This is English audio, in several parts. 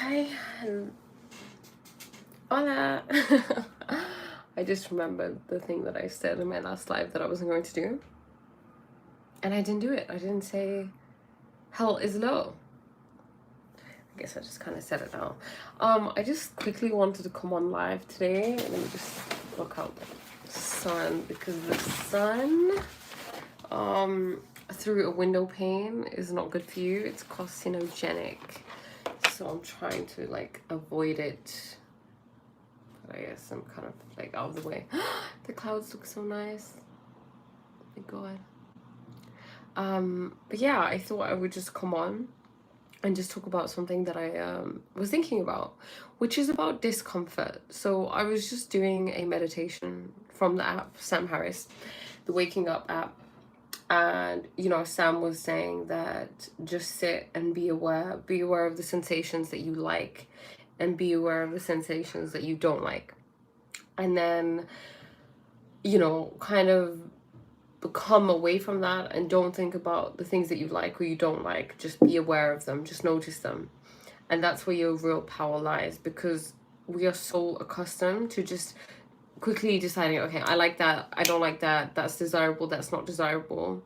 Hi, hola. I just remembered the thing that I said in my last live that I wasn't going to do, and I didn't do it. I didn't say hell is low. I guess I just kind of said it now. I just quickly wanted to come on live today. Let me just look out the sun, because the sun through a window pane is not good for you. It's carcinogenic, so I'm trying to like avoid it. I guess I'm kind of like out of the way. The clouds look so nice. Oh my god. But yeah, I thought I would just come on and just talk about something that I was thinking about, which is about discomfort. So I was just doing a meditation from the app Sam Harris, the Waking Up app. And Sam was saying that just sit and be aware of the sensations that you like, and be aware of the sensations that you don't like, and then kind of become away from that and don't think about the things that you like or you don't like. Just be aware of them, just notice them. And that's where your real power lies, because we are so accustomed to just quickly deciding, okay, I like that, I don't like that, that's desirable, that's not desirable.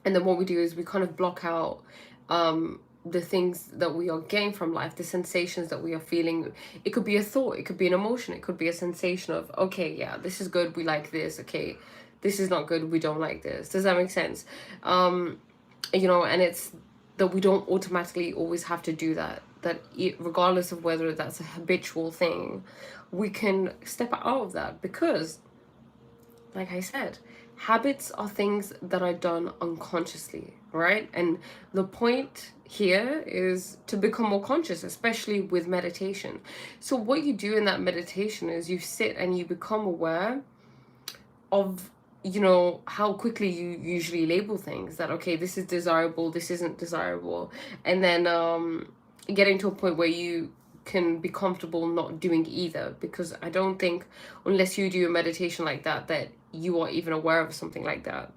And then what we do is we kind of block out the things that we are getting from life, the sensations that we are feeling. It could be a thought, it could be an emotion, it could be a sensation of, okay, yeah, this is good, we like this, okay, this is not good, we don't like this. Does that make sense? And it's that we don't automatically always have to do that, regardless of whether that's a habitual thing, we can step out of that, because like I said, habits are things that are done unconsciously, right? And the point here is to become more conscious, especially with meditation. So what you do in that meditation is you sit and you become aware of how quickly you usually label things, that okay, this is desirable, this isn't desirable, and then getting to a point where you can be comfortable not doing either. Because I don't think, unless you do a meditation like that, that you are even aware of something like that.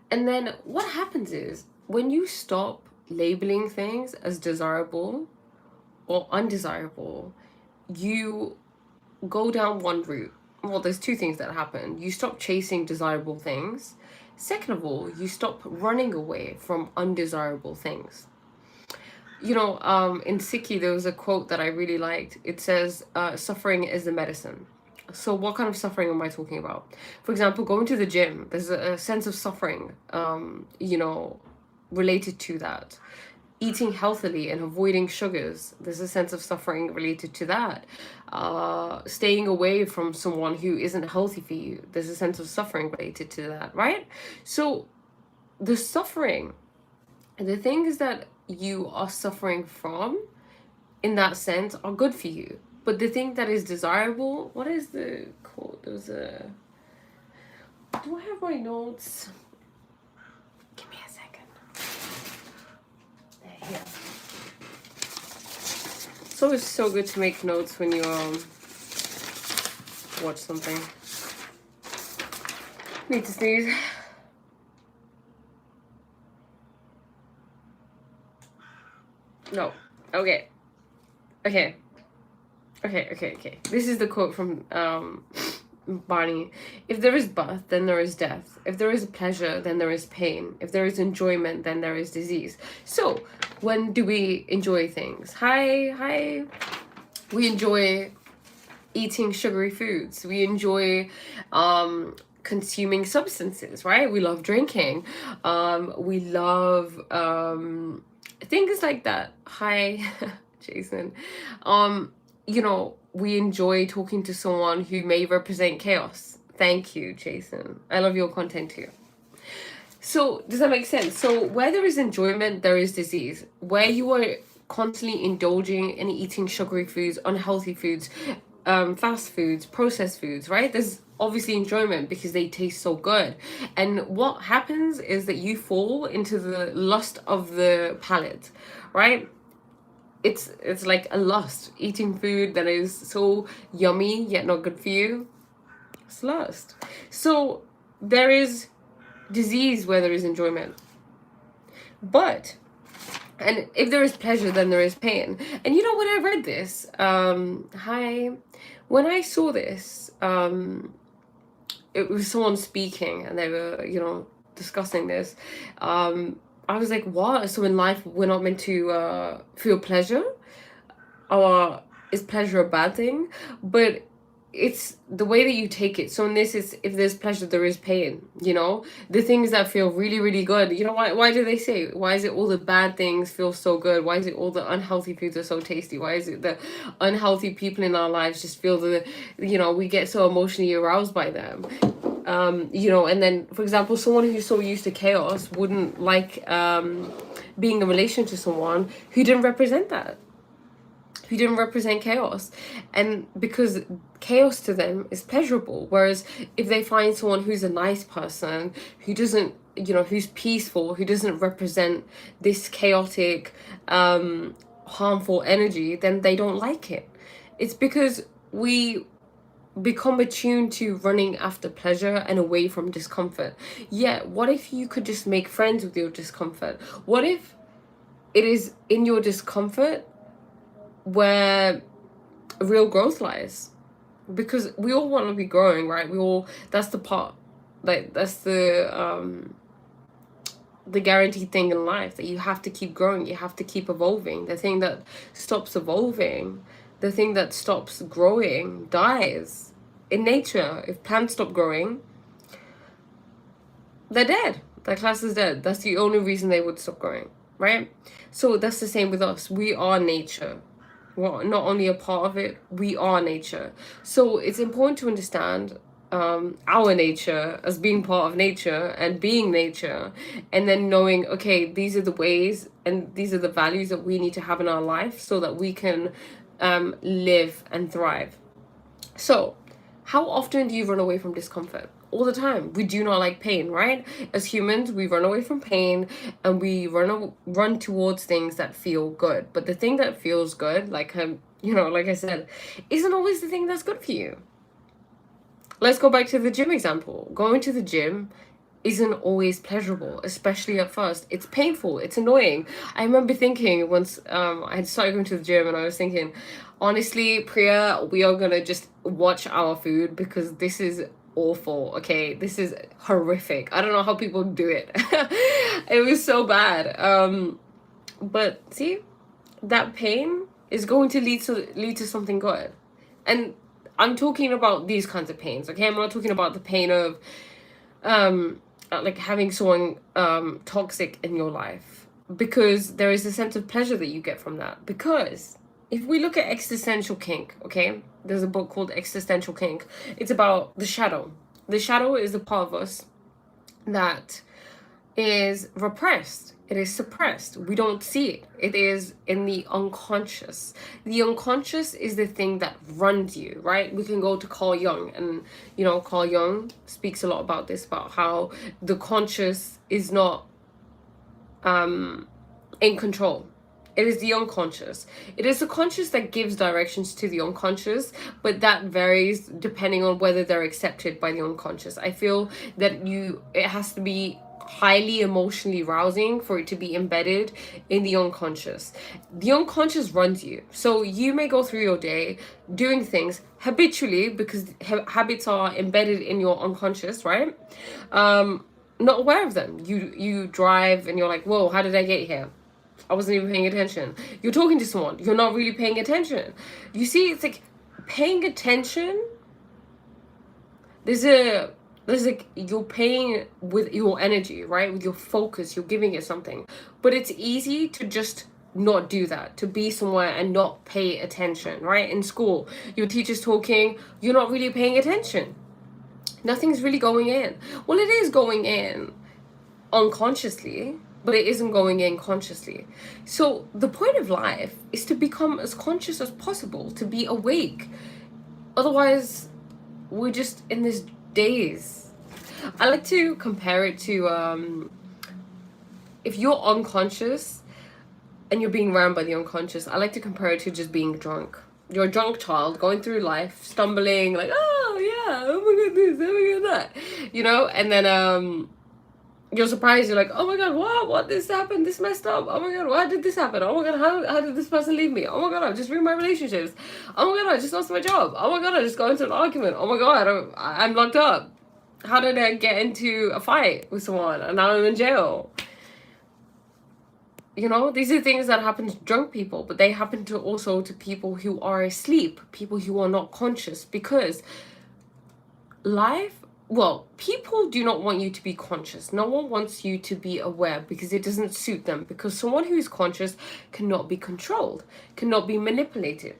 And then what happens is, when you stop labeling things as desirable or undesirable, you go down one route. Well, there's two things that happen. You stop chasing desirable things. Second of all, you stop running away from undesirable things. In Sikhi, there was a quote that I really liked. It says, suffering is the medicine. So what kind of suffering am I talking about? For example, going to the gym, there's a sense of suffering, related to that. Eating healthily and avoiding sugars, there's a sense of suffering related to that. Staying away from someone who isn't healthy for you, there's a sense of suffering related to that, right? So the suffering, the things that you are suffering from in that sense are good for you. But the thing that is desirable, what is the quote? Do I have my notes? Give me a second. Here. It's always so good to make notes when you watch something. Need to sneeze. No. Okay. This is the quote from Barney. If there is birth, then there is death. If there is pleasure, then there is pain. If there is enjoyment, then there is disease. So when do we enjoy things? Hi. We enjoy eating sugary foods. We enjoy consuming substances, right? We love drinking. We love things like that. Hi, Jason. We enjoy talking to someone who may represent chaos. Thank you, Jason. I love your content too. So does that make sense? So where there is enjoyment, there is disease. Where you are constantly indulging in eating sugary foods, unhealthy foods, fast foods, processed foods, right? There's obviously enjoyment because they taste so good. And what happens is that you fall into the lust of the palate, right? It's like a lust. Eating food that is so yummy yet not good for you. It's lust. So there is disease where there is enjoyment. But And if there is pleasure, then there is pain. And you know, when I read this, when I saw this, it was someone speaking and they were, discussing this. I was like, what? So in life, we're not meant to feel pleasure? Or is pleasure a bad thing? But it's the way that you take it. So in this, is if there's pleasure, there is pain. The things that feel really, really good. Why do they say, why is it all the bad things feel so good? Why is it all the unhealthy foods are so tasty? Why is it the unhealthy people in our lives just feel we get so emotionally aroused by them? And then, for example, someone who's so used to chaos wouldn't like being in a relation to someone who didn't represent that, who didn't represent chaos. And because chaos to them is pleasurable, whereas if they find someone who's a nice person, who doesn't, who's peaceful, who doesn't represent this chaotic, harmful energy, then they don't like it. It's because we become attuned to running after pleasure and away from discomfort. Yeah, what if you could just make friends with your discomfort? What if it is in your discomfort where real growth lies? Because we all want to be growing, right? That's the part, like, that's the guaranteed thing in life, that you have to keep growing, you have to keep evolving. The thing that stops evolving, the thing that stops growing, dies. In nature, if plants stop growing, they're dead. Their class is dead. That's the only reason they would stop growing, right? So that's the same with us. We are nature. We're not only a part of it, we are nature. So it's important to understand our nature as being part of nature and being nature, and then knowing, okay, these are the ways and these are the values that we need to have in our life so that we can live and thrive. So how often do you run away from discomfort? All the time. We do not like pain, right? As humans, we run away from pain and we run towards things that feel good. But the thing that feels good, like like I said, isn't always the thing that's good for you. Let's go back to the gym example. Going to the gym isn't always pleasurable, especially at first. It's painful, it's annoying. I remember thinking once I had started going to the gym, and I was thinking, honestly, Priya, we are gonna just watch our food because this is awful. Okay, this is horrific. I don't know how people do it. It was so bad. But see, that pain is going to lead to something good. And I'm talking about these kinds of pains, okay? I'm not talking about the pain of like having someone toxic in your life, because there is a sense of pleasure that you get from that. Because if we look at existential kink, okay, there's a book called Existential Kink. It's about the shadow. The shadow is the part of us that is repressed. It is suppressed. We don't see it. It is in the unconscious. The unconscious is the thing that runs you, right? We can go to Carl Jung, and Carl Jung speaks a lot about this, about how the conscious is not in control. It is the unconscious. It is the conscious that gives directions to the unconscious, but that varies depending on whether they're accepted by the unconscious. I feel that it has to be highly emotionally rousing for it to be embedded in the unconscious. The unconscious runs you. So you may go through your day doing things habitually because habits are embedded in your unconscious, right? Not aware of them. You drive and you're like, whoa, how did I get here? I wasn't even paying attention. You're talking to someone, you're not really paying attention. You see, it's like paying attention. There's like, you're paying with your energy, right? With your focus, you're giving it something. But it's easy to just not do that, to be somewhere and not pay attention, right? In school, your teacher's talking, you're not really paying attention. Nothing's really going in. Well, it is going in unconsciously, but it isn't going in consciously. So the point of life is to become as conscious as possible, to be awake. Otherwise, we're just in this daze. I like to compare it to if you're unconscious and you're being ran by the unconscious, I like to compare it to just being drunk. You're a drunk child going through life, stumbling, like, oh yeah, oh my god this, oh my god that, and then you're surprised. You're like, oh my god, what this happened, this messed up, oh my god, why did this happen, oh my god, how did this person leave me, oh my god, I just ruined my relationships, oh my god, I just lost my job, oh my god, I just got into an argument, oh my god, I'm locked up, how did I get into a fight with someone and now I'm in jail? You know, these are things that happen to drunk people, but they happen to also to people who are asleep, people who are not conscious, because life, well, people do not want you to be conscious. No one wants you to be aware because it doesn't suit them, because someone who is conscious cannot be controlled, cannot be manipulated.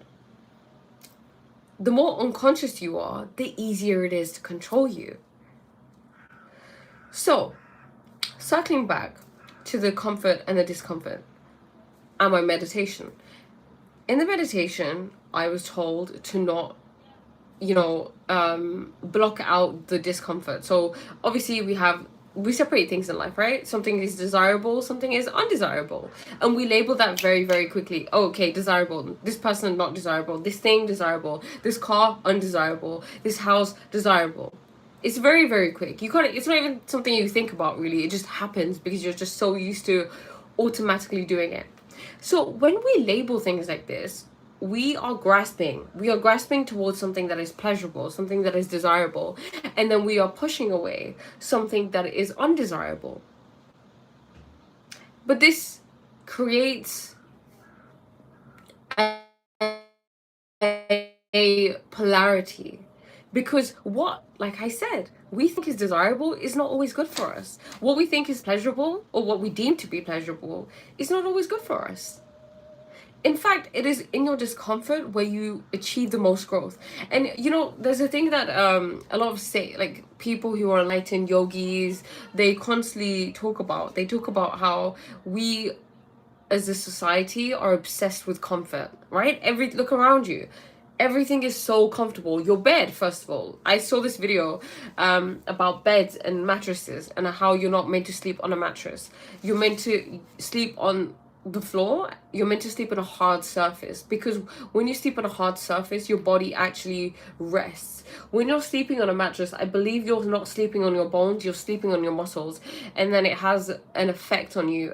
The more unconscious you are, the easier it is to control you. So, circling back to the comfort and the discomfort and my meditation. In the meditation, I was told to not, block out the discomfort. So obviously we separate things in life, right? Something is desirable, something is undesirable, and we label that very, very quickly. Oh, okay, desirable, this person not desirable, this thing desirable, this car undesirable, this house desirable. It's very, very quick. It's not even something you think about, really. It just happens because you're just so used to automatically doing it. So when we label things like this, we are grasping towards something that is pleasurable, something that is desirable, and then we are pushing away something that is undesirable. But this creates a polarity, because what, like I said, we think is desirable is not always good for us. What we think is pleasurable, or what we deem to be pleasurable, is not always good for us. In fact, it is in your discomfort where you achieve the most growth. And there's a thing that a lot of people who are enlightened yogis, they constantly talk about. They talk about how we as a society are obsessed with comfort, right? Look around you. Everything is so comfortable. Your bed, first of all. I saw this video about beds and mattresses and how you're not meant to sleep on a mattress. You're meant to sleep on the floor. You're meant to sleep on a hard surface, because when you sleep on a hard surface, your body actually rests. When you're sleeping on a mattress, I believe you're not sleeping on your bones, you're sleeping on your muscles, and then it has an effect on you.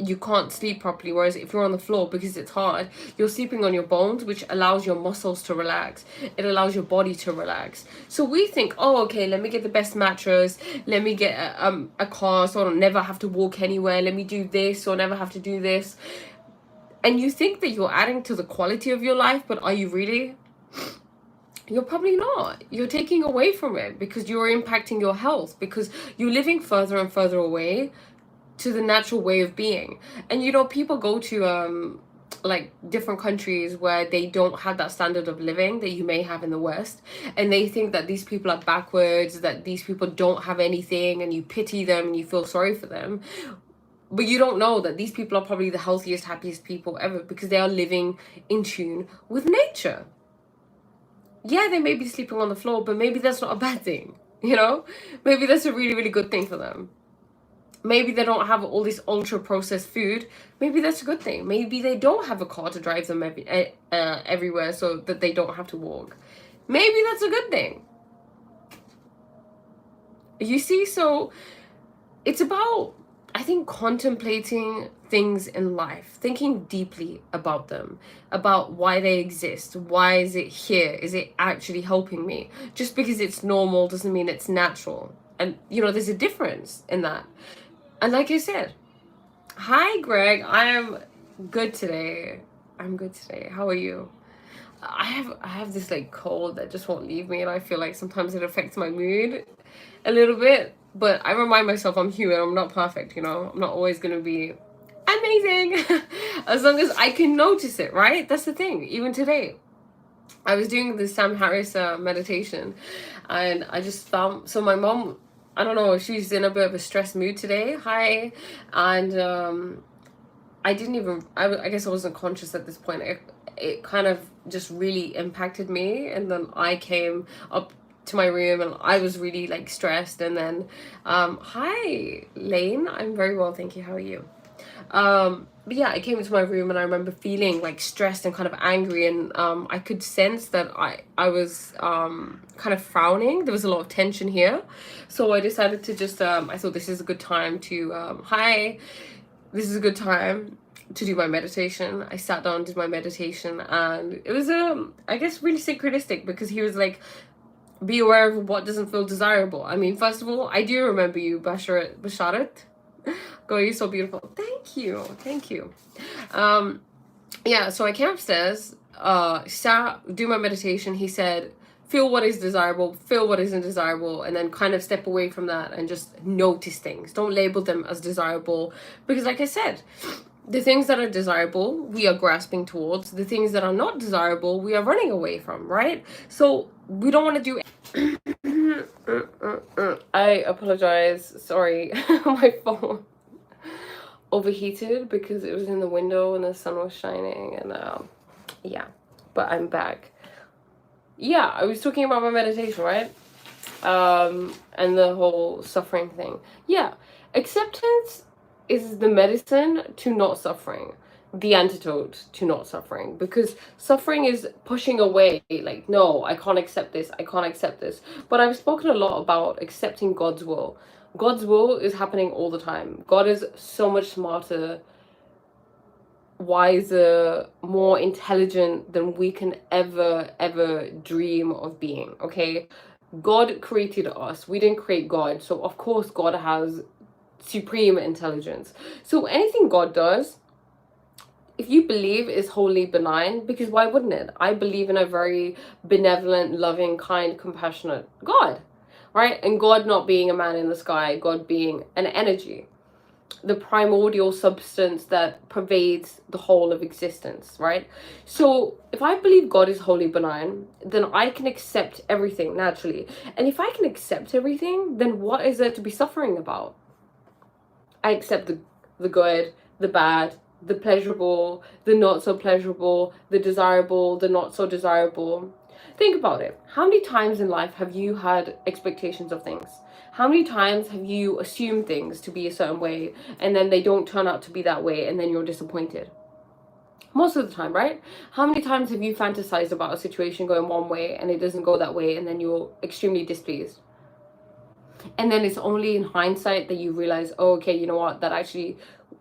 You can't sleep properly, whereas if you're on the floor, because it's hard, you're sleeping on your bones, which allows your muscles to relax. It allows your body to relax. So we think, oh, okay, let me get the best mattress, let me get a car so I don't never have to walk anywhere, let me do this or never have to do this. And you think that you're adding to the quality of your life, but are you really? You're probably not. You're taking away from it, because you're impacting your health, because you're living further and further away to the natural way of being. And people go to different countries where they don't have that standard of living that you may have in the West, and they think that these people are backwards, that these people don't have anything, and you pity them and you feel sorry for them. But you don't know that these people are probably the healthiest, happiest people ever, because they are living in tune with nature. Yeah, they may be sleeping on the floor, but maybe that's not a bad thing. Maybe that's a really, really good thing for them. Maybe they don't have all this ultra processed food. Maybe that's a good thing. Maybe they don't have a car to drive them everywhere so that they don't have to walk. Maybe that's a good thing. You see, so it's about, I think, contemplating things in life, thinking deeply about them, about why they exist. Why is it here? Is it actually helping me? Just because it's normal doesn't mean it's natural. And, there's a difference in that. And like I said, hi Greg, I am good today. I'm good today. How are you? I have this cold that just won't leave me, and I feel like sometimes it affects my mood a little bit. But I remind myself I'm human. I'm not perfect. I'm not always gonna be amazing. As long as I can notice it, right? That's the thing. Even today, I was doing the Sam Harris meditation, and I just found, so my mom, I don't know, she's in a bit of a stressed mood today. Hi. And I didn't even, I guess I wasn't conscious at this point. It kind of just really impacted me. And then I came up to my room and I was really stressed. And then, hi, Lane. I'm very well, thank you. How are you? but yeah, I came into my room and I remember feeling like stressed and kind of angry, and I could sense that I was kind of frowning. There was a lot of tension here, so I decided to just I thought this is a good time to hi, this is a good time to do my meditation. I sat down, did my meditation, and it was I guess really synchronistic, because he was like, be aware of what doesn't feel desirable. I mean, first of all, I do remember you, Basharat. Girl, you're so beautiful. Thank you. Thank you. Yeah, so I came upstairs, sat, do my meditation. He said, feel what is desirable, feel what isn't desirable, and then kind of step away from that and just notice things. Don't label them as desirable, because like I said, the things that are desirable, we are grasping towards. The things that are not desirable, we are running away from, right? So we don't want to do I apologize. Sorry, my phone overheated because it was in the window and the sun was shining, and yeah, but I'm back. Yeah, I was talking about my meditation, right? And the whole suffering thing. Yeah, acceptance is the medicine to not suffering, the antidote to not suffering, because suffering is pushing away, like, no, I can't accept this, I can't accept this. But I've spoken a lot about accepting God's will. God's will is happening all the time. God is so much smarter, wiser, more intelligent than we can ever dream of being. Okay, God created us, we didn't create God, so of course God has supreme intelligence. So anything God does, if you believe, is wholly benign, because why wouldn't it? I believe in a very benevolent, loving, kind, compassionate God, right? And God not being a man in the sky, God being an energy, the primordial substance that pervades the whole of existence, right? So if I believe God is wholly benign, then I can accept everything naturally. And if I can accept everything, then what is there to be suffering about? I accept the good, the bad, the pleasurable, the not so pleasurable, the desirable, the not so desirable. Think about it. How many times in life have you had expectations of things? How many times have you assumed things to be a certain way, and then they don't turn out to be that way, and then you're disappointed? Most of the time, right? How many times have you fantasized about a situation going one way and it doesn't go that way, and then you're extremely displeased? And then it's only in hindsight that you realize, oh, okay, you know what, that actually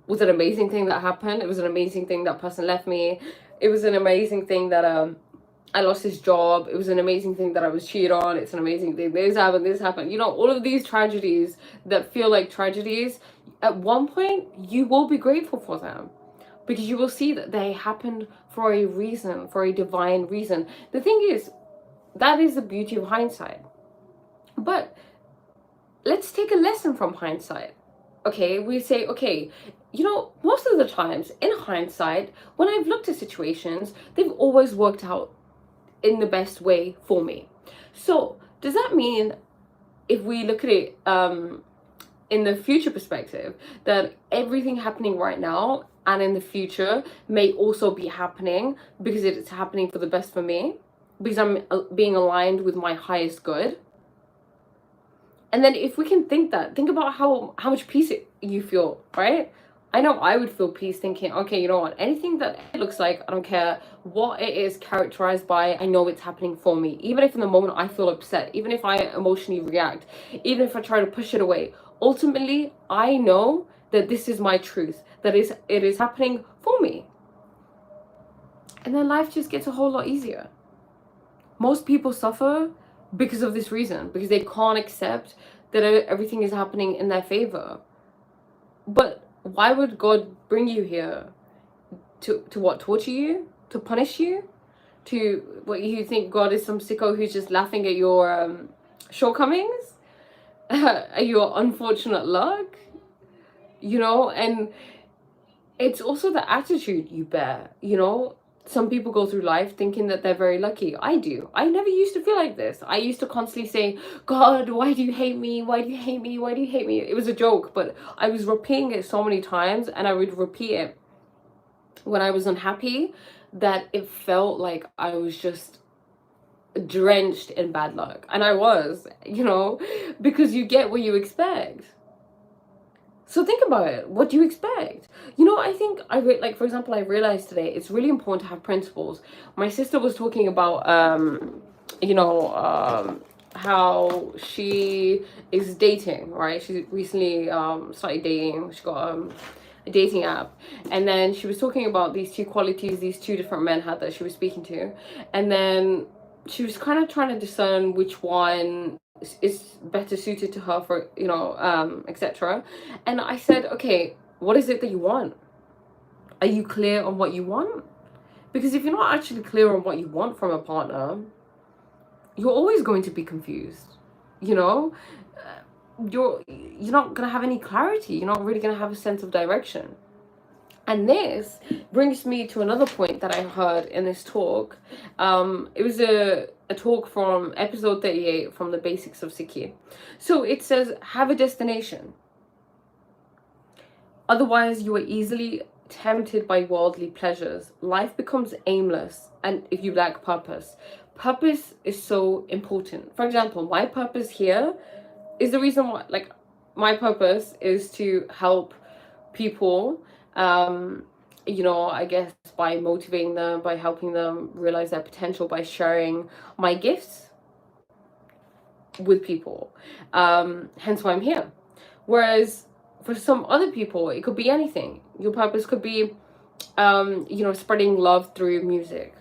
was an amazing thing that happened. It was an amazing thing that person left me. It was an amazing thing that I lost this job. It was an amazing thing that I was cheated on. It's an amazing thing this happened. You know, all of these tragedies that feel like tragedies, at one point you will be grateful for them, because you will see that they happened for a reason, for a divine reason. The thing is, that is the beauty of hindsight. But let's take a lesson from hindsight. Okay, we say, okay, you know, most of the times in hindsight, when I've looked at situations, they've always worked out in the best way for me. So does that mean, if we look at it in the future perspective, that everything happening right now and in the future may also be happening because it's happening for the best for me, because I'm being aligned with my highest good? And then if we can think that, think about how much peace you feel, right? I know I would feel peace thinking, okay, you know what, anything that it looks like, I don't care what it is characterized by, I know it's happening for me. Even if in the moment I feel upset, even if I emotionally react, even if I try to push it away, ultimately I know that this is my truth, that it is happening for me. And then life just gets a whole lot easier. Most people suffer because of this reason, because they can't accept that everything is happening in their favor. But why would God bring you here? To what? Torture you? To punish you? To what, you think God is some sicko who's just laughing at your shortcomings? Your unfortunate luck? You know, and it's also the attitude you bear, you know? Some people go through life thinking that they're very lucky. I do. I never used to feel like this. I used to constantly say, God, why do you hate me? Why do you hate me? Why do you hate me? It was a joke, but I was repeating it so many times, and I would repeat it when I was unhappy, that it felt like I was just drenched in bad luck. And I was, you know, because you get what you expect. So think about it. What do you expect? You know, I think like, for example, I realized today it's really important to have principles. My sister was talking about you know, how she is dating, right? She recently started dating. She got a dating app, and then she was talking about these two qualities these two different men had that she was speaking to, and then she was kind of trying to discern which one is better suited to her, for, you know, etc. And I said, okay, what is it that you want? Are you clear on what you want? Because if you're not actually clear on what you want from a partner, you're always going to be confused, you know. You're not going to have any clarity. You're not really going to have a sense of direction. And this brings me to another point that I heard in this talk. It was a talk from episode 38 from the Basics of Sikhi. So it says, have a destination. Otherwise, you are easily tempted by worldly pleasures. Life becomes aimless, and if you lack purpose. Purpose is so important. For example, my purpose here is the reason why, like, my purpose is to help people, you know, I guess by motivating them, by helping them realize their potential, by sharing my gifts with people. Hence why I'm here. Whereas for some other people, it could be anything. Your purpose could be, you know, spreading love through music.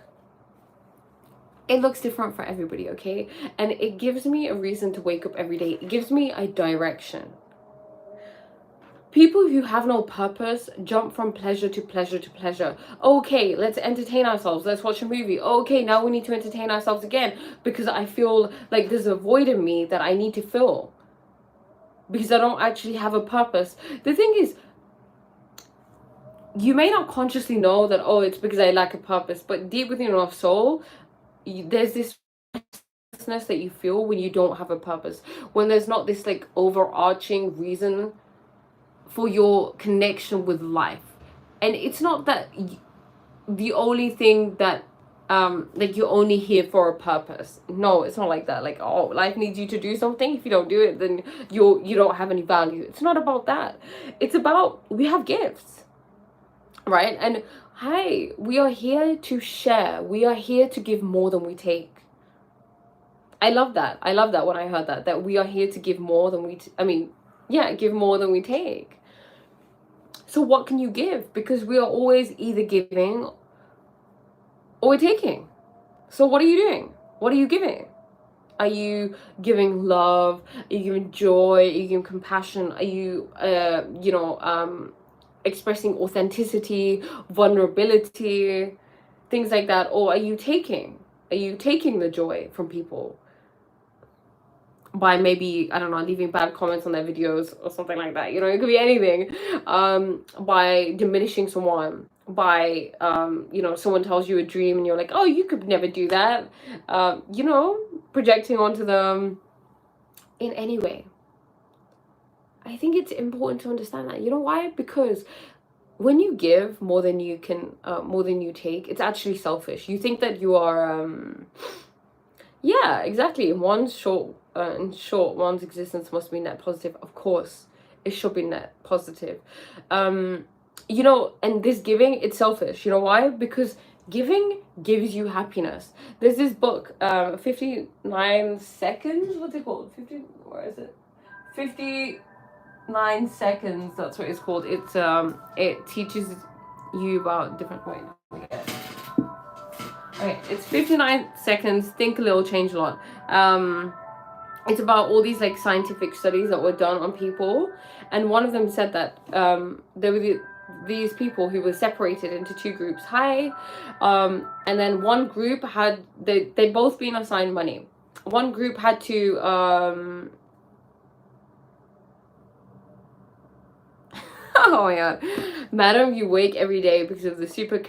It looks different for everybody, okay? And it gives me a reason to wake up every day. It gives me a direction. People who have no purpose jump from pleasure to pleasure to pleasure. Okay, let's entertain ourselves. Let's watch a movie. Okay, now we need to entertain ourselves again because I feel like there's a void in me that I need to fill because I don't actually have a purpose. The thing is, you may not consciously know that, oh, it's because I lack a purpose, but deep within your soul, there's this restlessness that you feel when you don't have a purpose, when there's not this like overarching reason for your connection with life. And it's not that the only thing that like you're only here for a purpose. No, it's not like that. Like, oh, life needs you to do something. If you don't do it, then you don't have any value. It's not about that. It's about, we have gifts, right? And hi, we are here to share. We are here to give more than we take. I love that. I love that when I heard that we are here to give more than we give more than we take. So what can you give? Because we are always either giving or we're taking. So what are you doing? What are you giving? Are you giving love? Are you giving joy? Are you giving compassion? Are you, expressing authenticity, vulnerability, things like that? Or are you taking? Are you taking the joy from people by maybe, I don't know, leaving bad comments on their videos or something like that? You know, it could be anything. By diminishing someone, by someone tells you a dream and you're like, oh, you could never do that, projecting onto them in any way. I think it's important to understand that. You know why? Because when you give more than you can, more than you take, it's actually selfish. You think that you are yeah, exactly. In short, one's existence must be net positive. Of course it should be net positive. And this giving, it's selfish. You know why? Because giving gives you happiness. There's this book, 59 seconds, what's it called? 59 seconds, that's what it's called. It's it teaches you about different okay, it's 59 seconds, think a little, change a lot. It's about all these like scientific studies that were done on people, and one of them said that there were these people who were separated into two groups. And then one group had they'd both been assigned money. One group had to oh my god, madam, you wake every day because of the super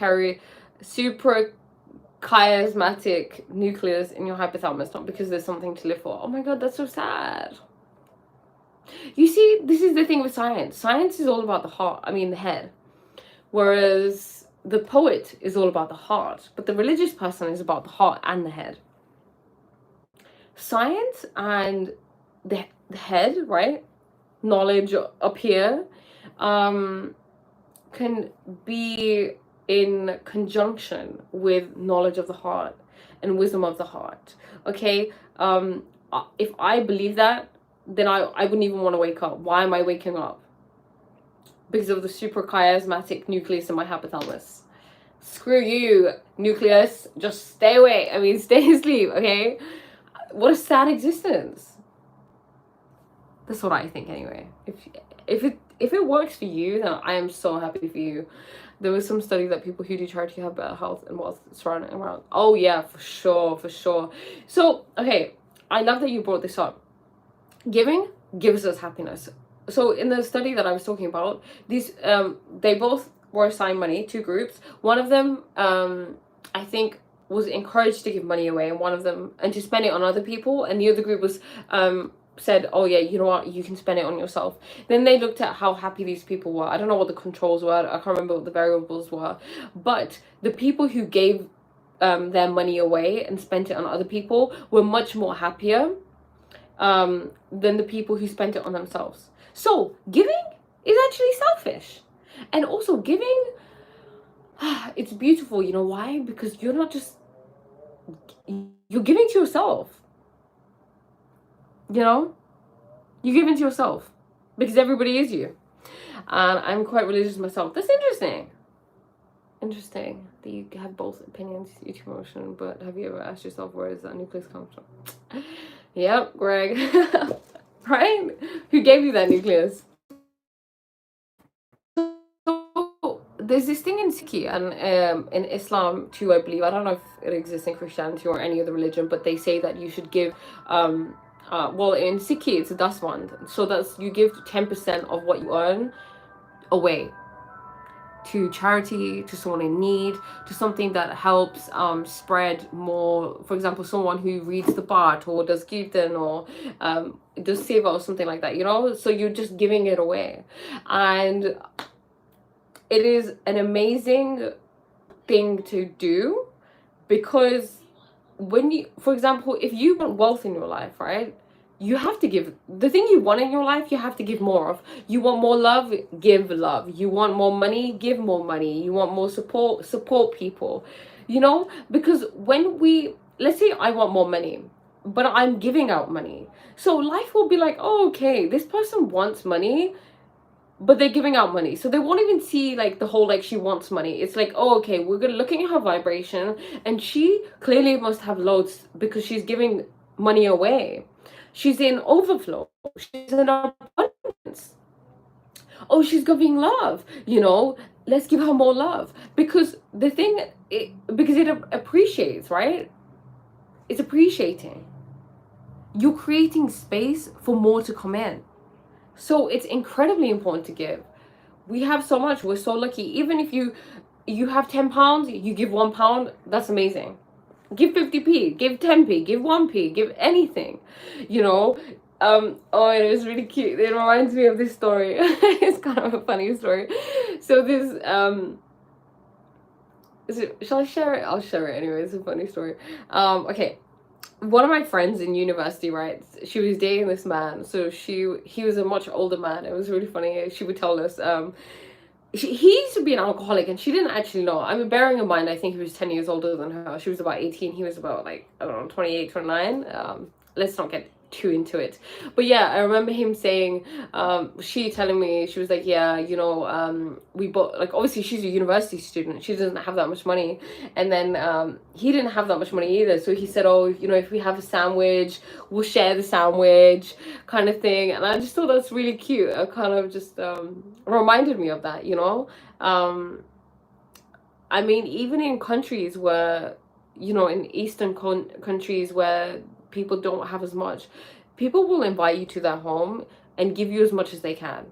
chiasmatic nucleus in your hypothalamus, not because there's something to live for. Oh my god, that's so sad. You see, this is the thing with science. Science is all about the head. Whereas the poet is all about the heart. But the religious person is about the heart and the head. Science and the head, right? Knowledge up here can be in conjunction with knowledge of the heart and wisdom of the heart. Okay, if I believe that, then I wouldn't even want to wake up. Why am I waking up? Because of the super chiasmatic nucleus in my hypothalamus. Screw you, nucleus. Just stay away. I mean, stay asleep. Okay. What a sad existence. That's what I think, anyway. If it works for you, then I am so happy for you. There was some study that people who do charity have better health and wealth surrounding around. Oh yeah, for sure, for sure. So okay, I love that you brought this up. Giving gives us happiness. So in the study that I was talking about, these they both were assigned money, two groups. One of them I think was encouraged to give money away, and one of them and to spend it on other people, and the other group was said, oh yeah, you know what, you can spend it on yourself. Then they looked at how happy these people were. I don't know what the controls were, I can't remember what the variables were, but the people who gave their money away and spent it on other people were much more happier than the people who spent it on themselves. So giving is actually selfish. And also giving, it's beautiful. You know why? Because you're not just, you're giving to yourself. You know, you give into yourself because everybody is you. And I'm quite religious myself. That's interesting. Interesting that you have both opinions, each emotion, but have you ever asked yourself where is that nucleus comes from? Yep, Greg. Right? Who gave you that nucleus? So, there's this thing in Sikhi and in Islam too, I believe. I don't know if it exists in Christianity or any other religion, but they say that you should give well, in Sikhi it's a daswand, so that's you give 10% of what you earn away to charity, to someone in need, to something that helps spread more. For example, someone who reads the Bhat or does kirtan or does seva or something like that, you know. So you're just giving it away, and it is an amazing thing to do, because when you, for example, if you want wealth in your life, right, you have to give the thing you want in your life, you have to give more of. You want more love, give love. You want more money, give more money. You want more support people, you know. Because when we, let's say I want more money, but I'm giving out money, so life will be like, oh, okay, this person wants money, but they're giving out money, so they won't even see like the whole like she wants money. It's like, oh, okay, we're gonna looking at her vibration, and she clearly must have loads because she's giving money away. She's in overflow, she's in abundance. Oh, she's giving love, you know, let's give her more love. Because the thing, because it appreciates, right? It's appreciating. You're creating space for more to come in. So it's incredibly important to give. We have so much, we're so lucky. Even if you have £10, you give £1, that's amazing. Give 50p, give 10p, give 1p, give anything, you know. Oh, it was really cute. It reminds me of this story. It's kind of a funny story. So this shall I share it? I'll share it anyway. It's a funny story. Okay, one of my friends in university, right, she was dating this man. So he was a much older man. It was really funny. She would tell us he used to be an alcoholic, and she didn't actually know. I mean, bearing in mind, I think he was 10 years older than her. She was about 18, he was about like, I don't know, 28, 29. Let's not get too into it, but yeah, I remember him saying, she telling me, she was like, yeah, you know, we bought, like, obviously she's a university student, she doesn't have that much money, and then he didn't have that much money either, so he said, oh, you know, if we have a sandwich, we'll share the sandwich, kind of thing. And I just thought that's really cute. It kind of just reminded me of that, you know. I mean, even in countries where, you know, in Eastern countries where people don't have as much, people will invite you to their home and give you as much as they can.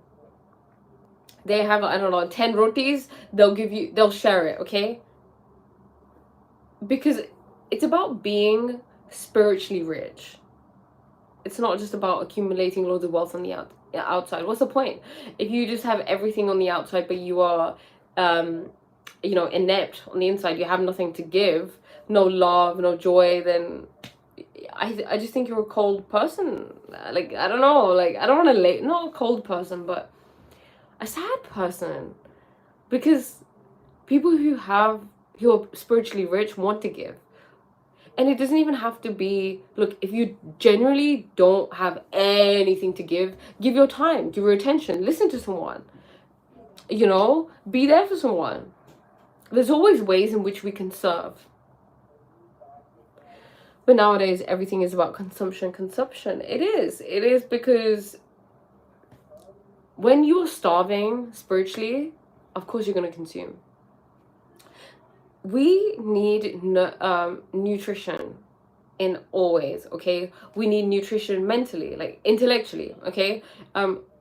They have, I don't know, 10 rotis, they'll share it, okay? Because it's about being spiritually rich. It's not just about accumulating loads of wealth on the outside. What's the point if you just have everything on the outside, but you are you know, inept on the inside, you have nothing to give, no love, no joy, then I just think you're a cold person. Like, I don't know, like, I don't want to not a cold person, but a sad person, because people who are spiritually rich want to give. And it doesn't even have to be, look, if you genuinely don't have anything to give your time, give your attention, listen to someone, be there for someone. There's always ways in which we can serve. But nowadays, everything is about consumption. It is because when you're starving spiritually, of course you're going to consume. We need nutrition in all ways, okay? We need nutrition mentally, like intellectually, okay?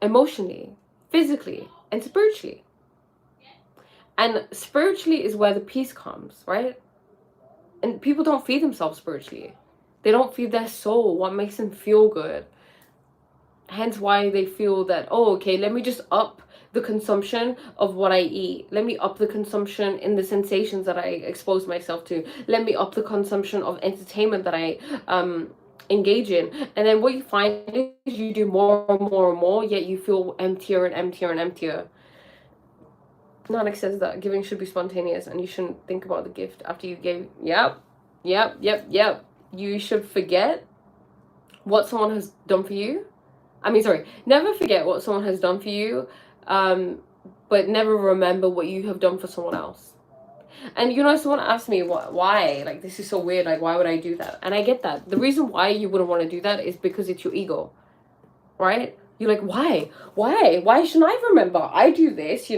Emotionally, physically, and spiritually. And spiritually is where the peace comes, right? And people don't feed themselves spiritually. They don't feed their soul, what makes them feel good. Hence why they feel that, oh, okay, let me just up the consumption of what I eat. Let me up the consumption in the sensations that I expose myself to. Let me up the consumption of entertainment that I engage in. And then what you find is you do more and more and more, yet you feel emptier and emptier and emptier. Nanak says that giving should be spontaneous and you shouldn't think about the gift after you gave. Yep. You should forget what someone has done for you. Never forget what someone has done for you, but never remember what you have done for someone else. And someone asked me why, like, this is so weird, like, why would I do that? And I get that. The reason why you wouldn't want to do that is because it's your ego, right? You're like, why shouldn't I remember? I do this,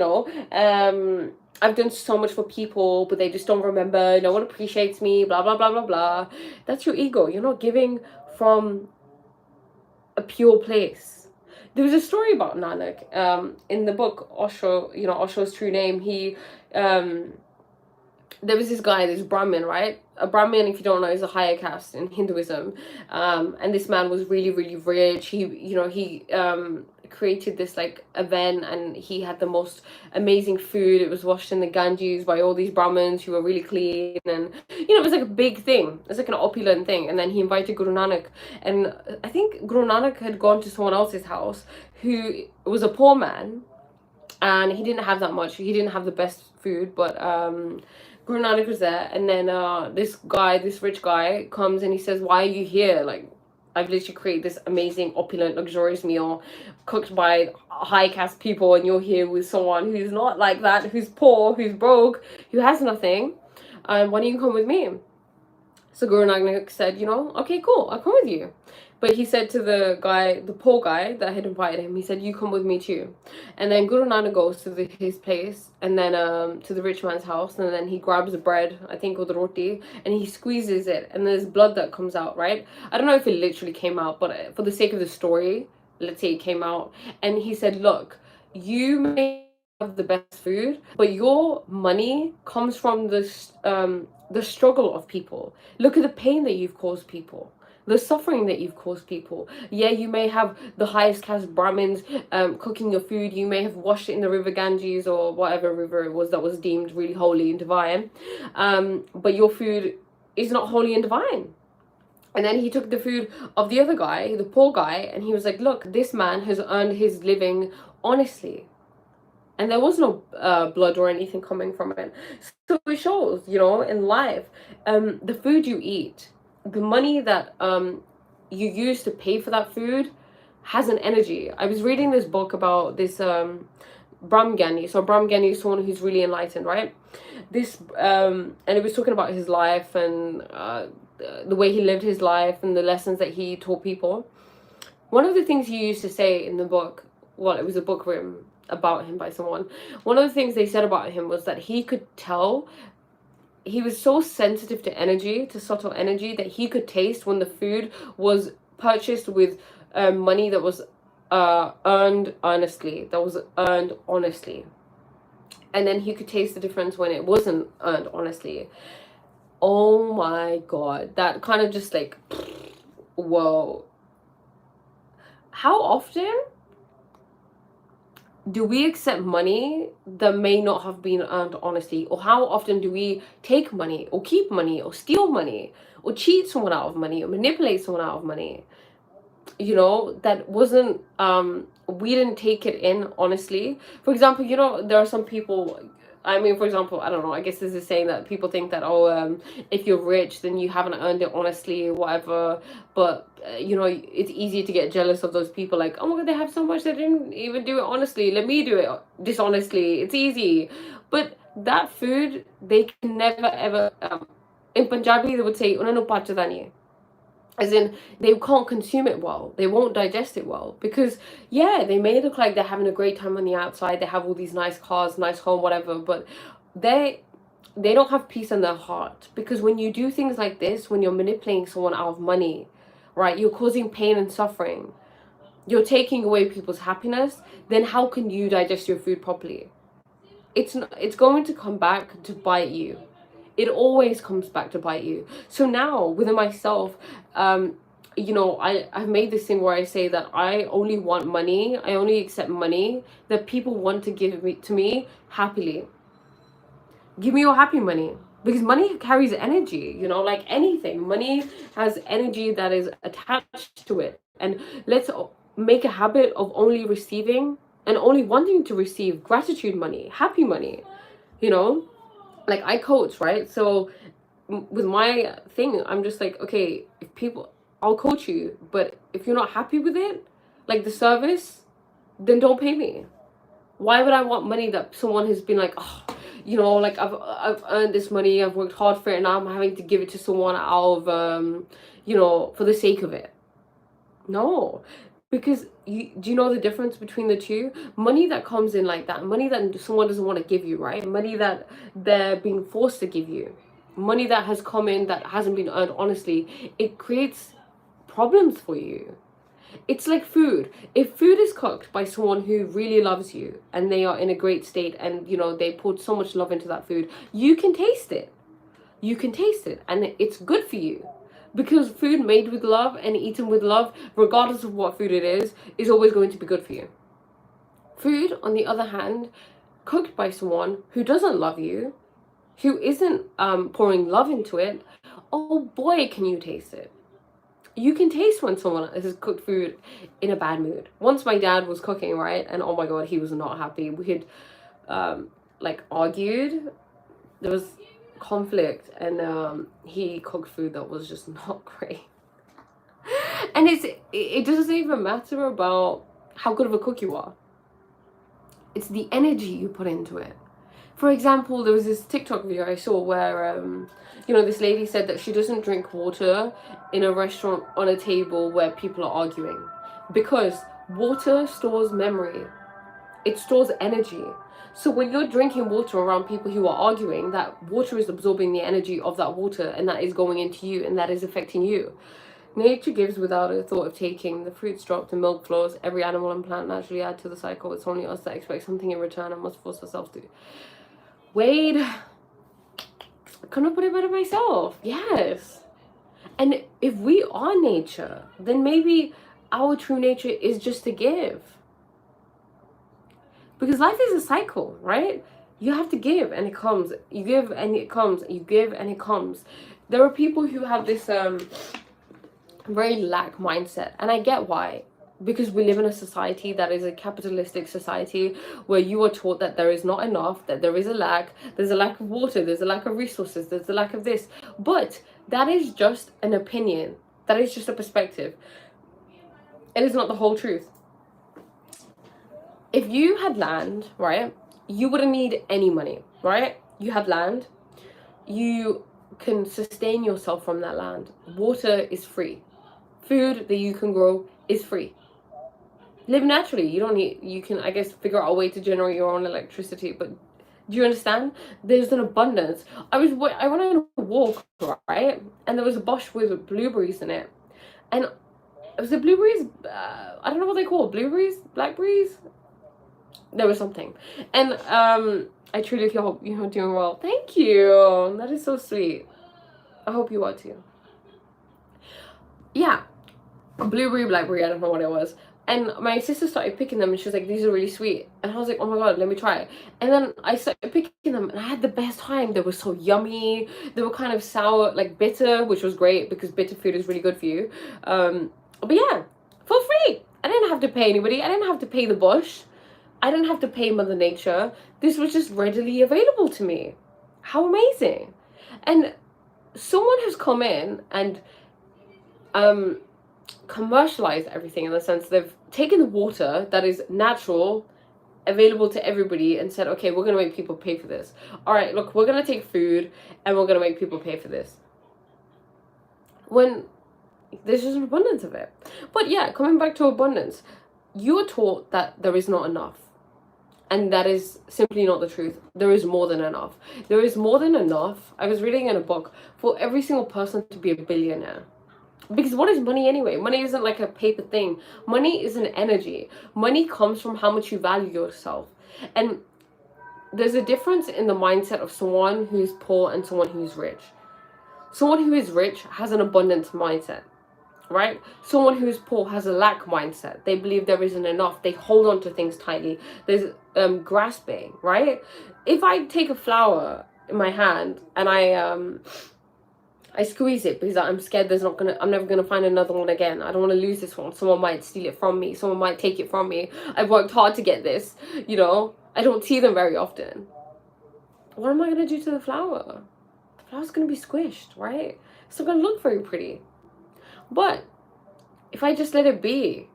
I've done so much for people, but they just don't remember. No one appreciates me, blah blah blah blah blah. That's your ego. You're not giving from a pure place. There was a story about Nanak in the book Osho, Osho's true name. He there was this guy, this Brahmin, right? A Brahmin, if you don't know, is a higher caste in Hinduism. And this man was really, really rich. He created this like event, and he had the most amazing food. It was washed in the Ganges by all these Brahmins who were really clean, and it was like a big thing. It's like an opulent thing. And then he invited Guru Nanak, and I think Guru Nanak had gone to someone else's house who was a poor man, and he didn't have that much. He didn't have the best food, but Guru Nanak was there, and then this rich guy comes and he says, "Why are you here? Like, I've literally created this amazing, opulent, luxurious meal cooked by high caste people, and you're here with someone who's not like that, who's poor, who's broke, who has nothing. Why don't you come with me?" So Guru Nanak said, okay, cool, I'll come with you. But he said to the poor guy that had invited him, he said, you come with me too. And then Guru Nanak goes to his place, and then to the rich man's house, and then he grabs the bread, I think, or the roti, and he squeezes it, and there's blood that comes out, right? I don't know if it literally came out, but for the sake of the story, let's say it came out. And he said, look, you may have the best food, but your money comes from the struggle of people. Look at the pain that you've caused people, the suffering that you've caused people. Yeah, you may have the highest caste Brahmins cooking your food. You may have washed it in the river Ganges or whatever river it was that was deemed really holy and divine. But your food is not holy and divine. And then he took the food of the other guy, the poor guy, and he was like, look, this man has earned his living honestly. And there was no blood or anything coming from it. So it shows, in life, the food you eat, the money that you use to pay for that food has an energy. I was reading this book about this Brahmgyani. So Brahmgyani is someone who's really enlightened, right? And it was talking about his life and the way he lived his life and the lessons that he taught people. One of the things he used to say in the book, well, it was a book written about him by someone. One of the things they said about him was that he could tell, he was so sensitive to energy, to subtle energy, that he could taste when the food was purchased with money that was earned honestly, and then he could taste the difference when it wasn't earned honestly. Oh my god, that kind of just like, whoa. How often do we accept money that may not have been earned honestly? Or how often do we take money or keep money or steal money or cheat someone out of money or manipulate someone out of money? you know, that wasn't, we didn't take it in honestly. For example, you know, there are some people, I mean, for example, I don't know, I guess this is saying that people think that, oh, if you're rich, then you haven't earned it honestly, whatever. But, you know, it's easy to get jealous of those people, like, oh my God, they have so much, they didn't even do it honestly. Let me do it dishonestly. It's easy. But that food, they can never, ever, in Punjabi, they would say, "Unna nu pachda nahi." As in, they can't consume it well, they won't digest it well, because yeah, they may look like they're having a great time on the outside, they have all these nice cars, nice home, whatever, but they don't have peace in their heart. Because when you do things like this, when you're manipulating someone out of money, right, you're causing pain and suffering, you're taking away people's happiness, then how can you digest your food properly? It's going to come back to bite you. It always comes back to bite you. So now within myself, you know, I've made this thing where I say that I only want money, I only accept money that people want to give me to me happily. Give me your happy money, because money carries energy, you know, like anything, money has energy that is attached to it. And let's make a habit of only receiving and only wanting to receive gratitude money, happy money, you know. Like I coach, right? So with my thing, I'm just like, okay, if people, I'll coach you, but if you're not happy with it, like the service, then don't pay me. Why would I want money that someone has been like, oh, you know, like I've earned this money, I've worked hard for it, and now I'm having to give it to someone out of you know, for the sake of it? No. Because do you know the difference between the two? Money that comes in like that, money that someone doesn't want to give you, right? Money that they're being forced to give you, money that has come in that hasn't been earned honestly, it creates problems for you. It's like food. If food is cooked by someone who really loves you and they are in a great state, and you know, they put so much love into that food, you can taste it. You can taste it and it's good for you. Because food made with love and eaten with love, regardless of what food it is always going to be good for you. Food, on the other hand, cooked by someone who doesn't love you, who isn't pouring love into it, oh boy, can you taste it. You can taste when someone has cooked food in a bad mood. Once my dad was cooking, right, and oh my God, he was not happy. We had like argued. There was conflict, and he cooked food that was just not great. And it doesn't even matter about how good of a cook you are. It's the energy you put into it. For example, there was this TikTok video I saw where you know, this lady said that she doesn't drink water in a restaurant on a table where people are arguing, because water stores memory. It stores energy. So when you're drinking water around people who are arguing, that water is absorbing the energy of that water, and that is going into you, and that is affecting you. Nature gives without a thought of taking. The fruits drop, the milk flows. Every animal and plant naturally add to the cycle. It's only us that expect something in return and must force ourselves to. Wade, I couldn't put it better myself. Yes. And if we are nature, then maybe our true nature is just to give. Because life is a cycle, right? You have to give and it comes. You give and it comes. You give and it comes. There are people who have this very lack mindset, and I get why. Because we live in a society that is a capitalistic society where you are taught that there is not enough, that there is a lack, there's a lack of water, there's a lack of resources, there's a lack of this. But that is just an opinion. That is just a perspective. It is not the whole truth. If you had land, right, you wouldn't need any money, right? You have land. You can sustain yourself from that land. Water is free. Food that you can grow is free. Live naturally. You don't need, you can, I guess, figure out a way to generate your own electricity, but do you understand? There's an abundance. I went on a walk, right, and there was a bush with blueberries in it, and it was the blueberries, I don't know what they call blueberries, blackberries, there was something. And I truly hope you're doing well. Thank you, that is so sweet. I hope you are too. Yeah, blueberry, blackberry, I don't know what it was. And my sister started picking them and she was like, these are really sweet. And I was like, oh my God, let me try it. And then I started picking them and I had the best time. They were so yummy. They were kind of sour, like bitter, which was great because bitter food is really good for you. But yeah, for free. I didn't have to pay anybody. I didn't have to pay the bush. I didn't have to pay Mother Nature. This was just readily available to me. How amazing. And someone has come in and commercialized everything, in the sense they've taken the water that is natural, available to everybody, and said, okay, we're going to make people pay for this. All right, look, we're going to take food and we're going to make people pay for this. When there's just an abundance of it. But yeah, coming back to abundance, you are taught that there is not enough. And that is simply not the truth. There is more than enough. There is more than enough. I was reading in a book for every single person to be a billionaire. Because what is money anyway? Money isn't like a paper thing. Money is an energy. Money comes from how much you value yourself. And there's a difference in the mindset of someone who is poor and someone who is rich. Someone who is rich has an abundance mindset, right? Someone who is poor has a lack mindset. They believe there isn't enough. They hold on to things tightly. There's grasping, right? If I take a flower in my hand and I squeeze it because I'm scared I'm never gonna find another one again. I don't want to lose this one. Someone might steal it from me. Someone might take it from me. I've worked hard to get this, you know. I don't see them very often. What am I gonna do to the flower? The flower's gonna be squished, right? It's not gonna look very pretty. But if I just let it be,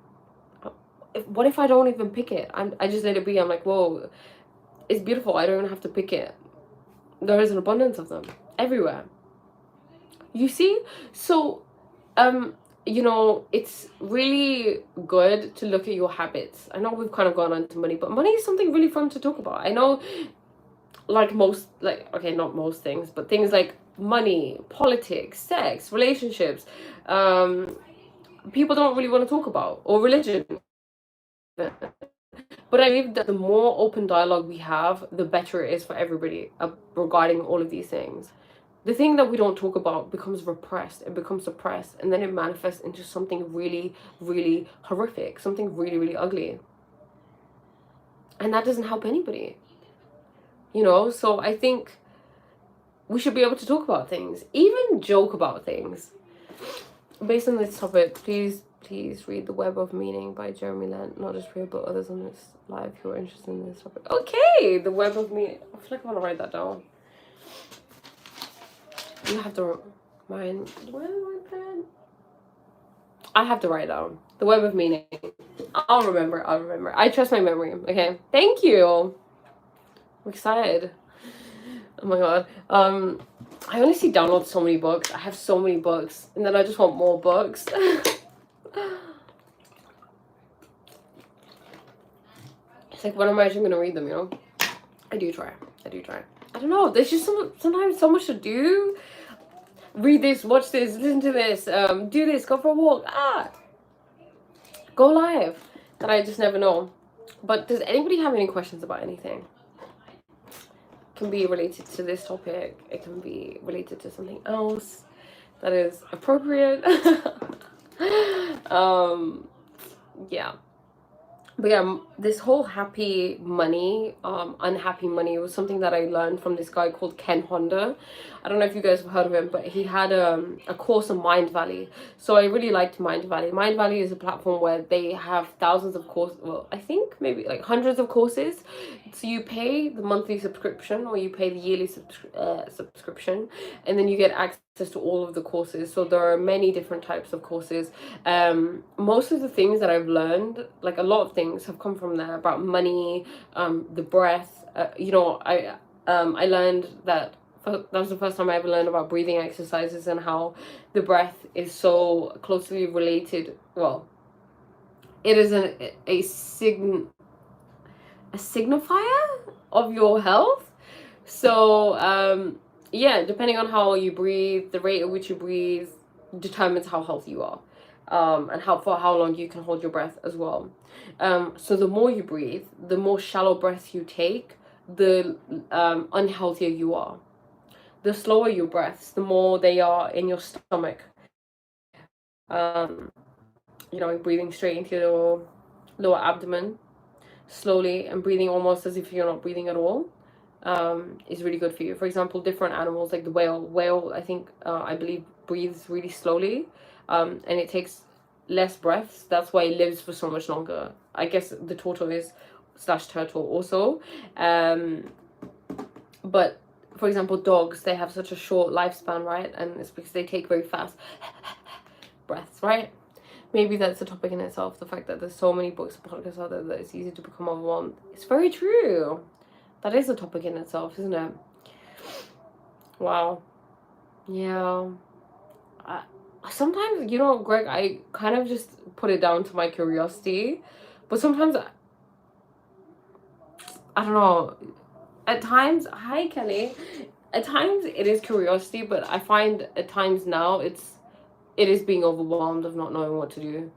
what if I don't even pick it? I just let it be. I'm like, whoa, it's beautiful. I don't even have to pick it. There is an abundance of them everywhere. You see? So, you know, it's really good to look at your habits. I know we've kind of gone on to money, but money is something really fun to talk about. I know, okay, not most things, but things like money, politics, sex, relationships, people don't really want to talk about, or religion. But I believe that the more open dialogue we have, the better it is for everybody regarding all of these things. The thing that we don't talk about becomes repressed, it becomes suppressed, and then it manifests into something really, really horrific, something really, really ugly. And that doesn't help anybody. You know, so I think we should be able to talk about things, even joke about things. Based on this topic, please read The Web of Meaning by Jeremy Lent, not just Priya, but others on this live who are interested in this topic. Okay, The Web of Meaning. I feel like I want to write that down. You have to mind. Where is my pen? I have to write down The Web of Meaning. I'll remember. I trust my memory. Okay. Thank you. I'm excited. Oh my god. I honestly download so many books. I have so many books, and then I just want more books. It's like, when am I actually gonna read them? You know. I do try. I don't know. There's just sometimes so much to do. Read this, watch this, listen to this, do this, go for a walk, go live, that I just never know. But does anybody have any questions about anything? It can be related to this topic, it can be related to something else that is appropriate. Yeah. But yeah, this whole happy money, unhappy money was something that I learned from this guy called Ken Honda. I don't know if you guys have heard of him, but he had a course on Mind Valley. So I really liked Mind Valley. Mind Valley is a platform where they have thousands of courses, well, I think maybe like hundreds of courses. So you pay the monthly subscription or you pay the yearly subscription, and then you get access to all of the courses. So there are many different types of courses. Most of the things that I've learned, like a lot of things have come from there, about money, the breath. You know, I learned that was the first time I ever learned about breathing exercises and how the breath is so closely related. Well, it is a signifier of your health. So yeah, depending on how you breathe, the rate at which you breathe determines how healthy you are, and for how long you can hold your breath as well. So the more you breathe, the more shallow breaths you take, the unhealthier you are. The slower your breaths, the more they are in your stomach. You know, breathing straight into your lower abdomen slowly and breathing almost as if you're not breathing at all, is really good for you. For example, different animals like the whale, I think, I believe breathes really slowly, and it takes less breaths. That's why it lives for so much longer. I guess the tortoise slash turtle also. But for example, dogs, they have such a short lifespan, right? And it's because they take very fast breaths, right? Maybe that's a topic in itself, the fact that there's so many books and podcasts out there that it's easy to become overwhelmed. It's very true. That is a topic in itself, isn't it? Wow. Yeah. Sometimes, you know, Greg, I kind of just put it down to my curiosity. But sometimes, I don't know. At times, hi Kelly. At times it is curiosity, but I find at times now it is being overwhelmed of not knowing what to do.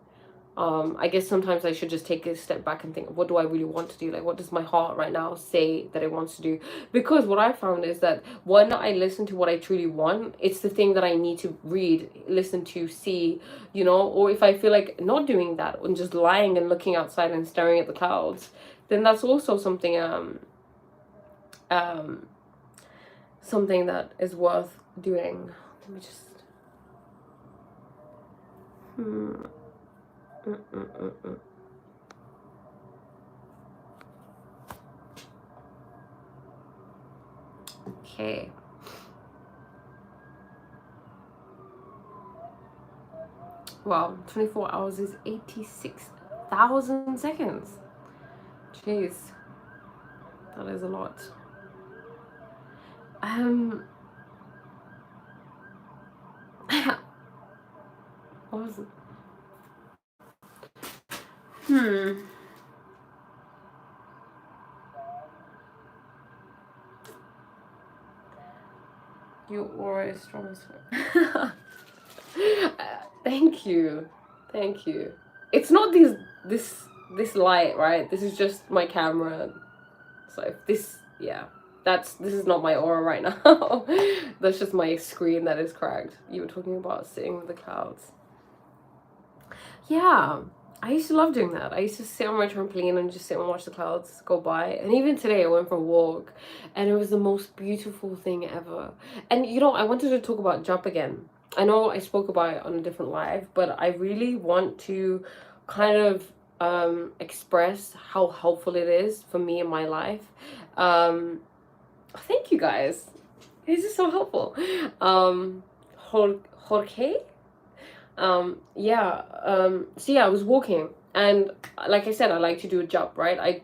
I guess sometimes I should just take a step back and think, what do I really want to do? Like, what does my heart right now say that it wants to do? Because what I found is that when I listen to what I truly want, it's the thing that I need to read, listen to, see, you know. Or if I feel like not doing that and just lying and looking outside and staring at the clouds, then that's also something something that is worth doing. Let me just Okay. Wow, 24 hours is 86,000 seconds. Jeez. That is a lot. What was it? Your aura is strong as well. Thank you. Thank you. It's not this light, right? This is just my camera. So if this, yeah, this is not my aura right now. That's just my screen that is cracked. You were talking about sitting with the clouds. Yeah, I used to love doing that. I used to sit on my trampoline and just sit and watch the clouds go by. And even today I went for a walk and it was the most beautiful thing ever. And you know, I wanted to talk about jump again. I know I spoke about it on a different live, but I really want to kind of express how helpful it is for me in my life. Thank you guys. This is so helpful. Jorge? So yeah, I was walking, and like I said, I like to do a jump, right?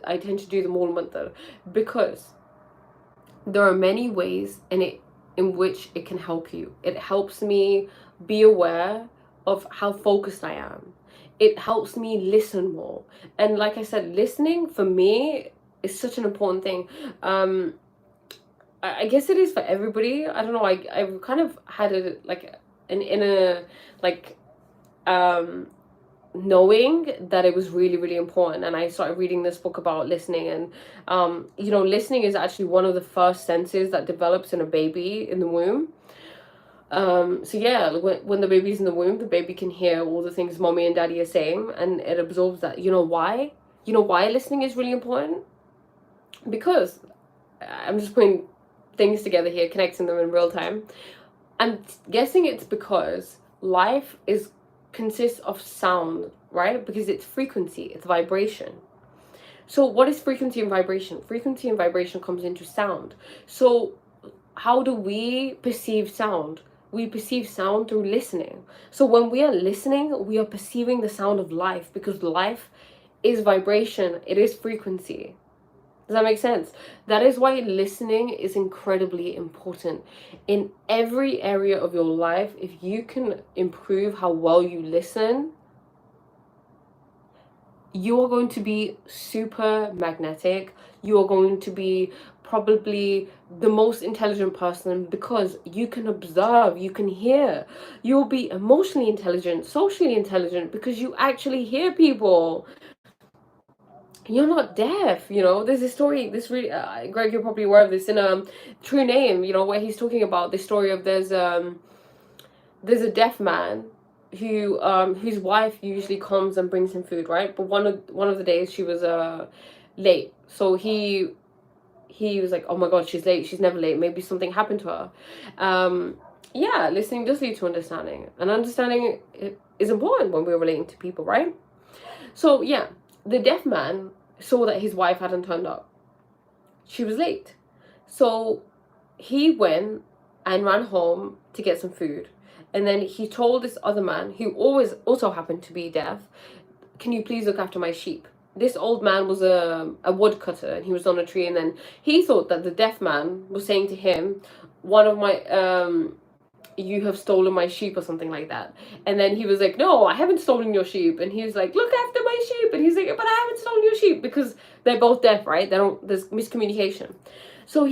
I tend to do the more method because there are many ways in which it can help you. It helps me be aware of how focused I am. It helps me listen more. And like I said, listening for me is such an important thing. I guess it is for everybody. I don't know. I kind of had an inner knowing that it was really, really important. And I started reading this book about listening. And you know, listening is actually one of the first senses that develops in a baby in the womb. So yeah, when the baby's in the womb, the baby can hear all the things mommy and daddy are saying, and it absorbs that. You know why listening is really important? Because I'm just putting things together here, connecting them in real time. I'm guessing it's because life consists of sound, right? Because it's frequency, it's vibration. So what is frequency and vibration? Frequency and vibration comes into sound. So how do we perceive sound? We perceive sound through listening. So when we are listening, we are perceiving the sound of life, because life is vibration, it is frequency. Does that make sense? That is why listening is incredibly important in every area of your life. If you can improve how well you listen, you are going to be super magnetic. You are going to be probably the most intelligent person, because you can observe, you can hear. You'll be emotionally intelligent, socially intelligent, because you actually hear people. You're not deaf, you know. There's a story, this really Greg, you're probably aware of this, in True Name, you know, where he's talking about the story of there's a deaf man who whose wife usually comes and brings him food, right? But one of the days she was late, so he was like, oh my god, she's late, she's never late, maybe something happened to her. Yeah, listening does lead to understanding, and understanding, is important when we're relating to people, right? So yeah, the deaf man saw that his wife hadn't turned up. She was late. So he went and ran home to get some food. And then he told this other man, who always also happened to be deaf, can you please look after my sheep? This old man was a woodcutter, and he was on a tree, and then he thought that the deaf man was saying to him, one of my you have stolen my sheep or something like that. And then he was like, no, I haven't stolen your sheep. And he was like, look after my sheep. And he's like, but I haven't stolen your sheep, because they're both deaf, right? There's miscommunication. So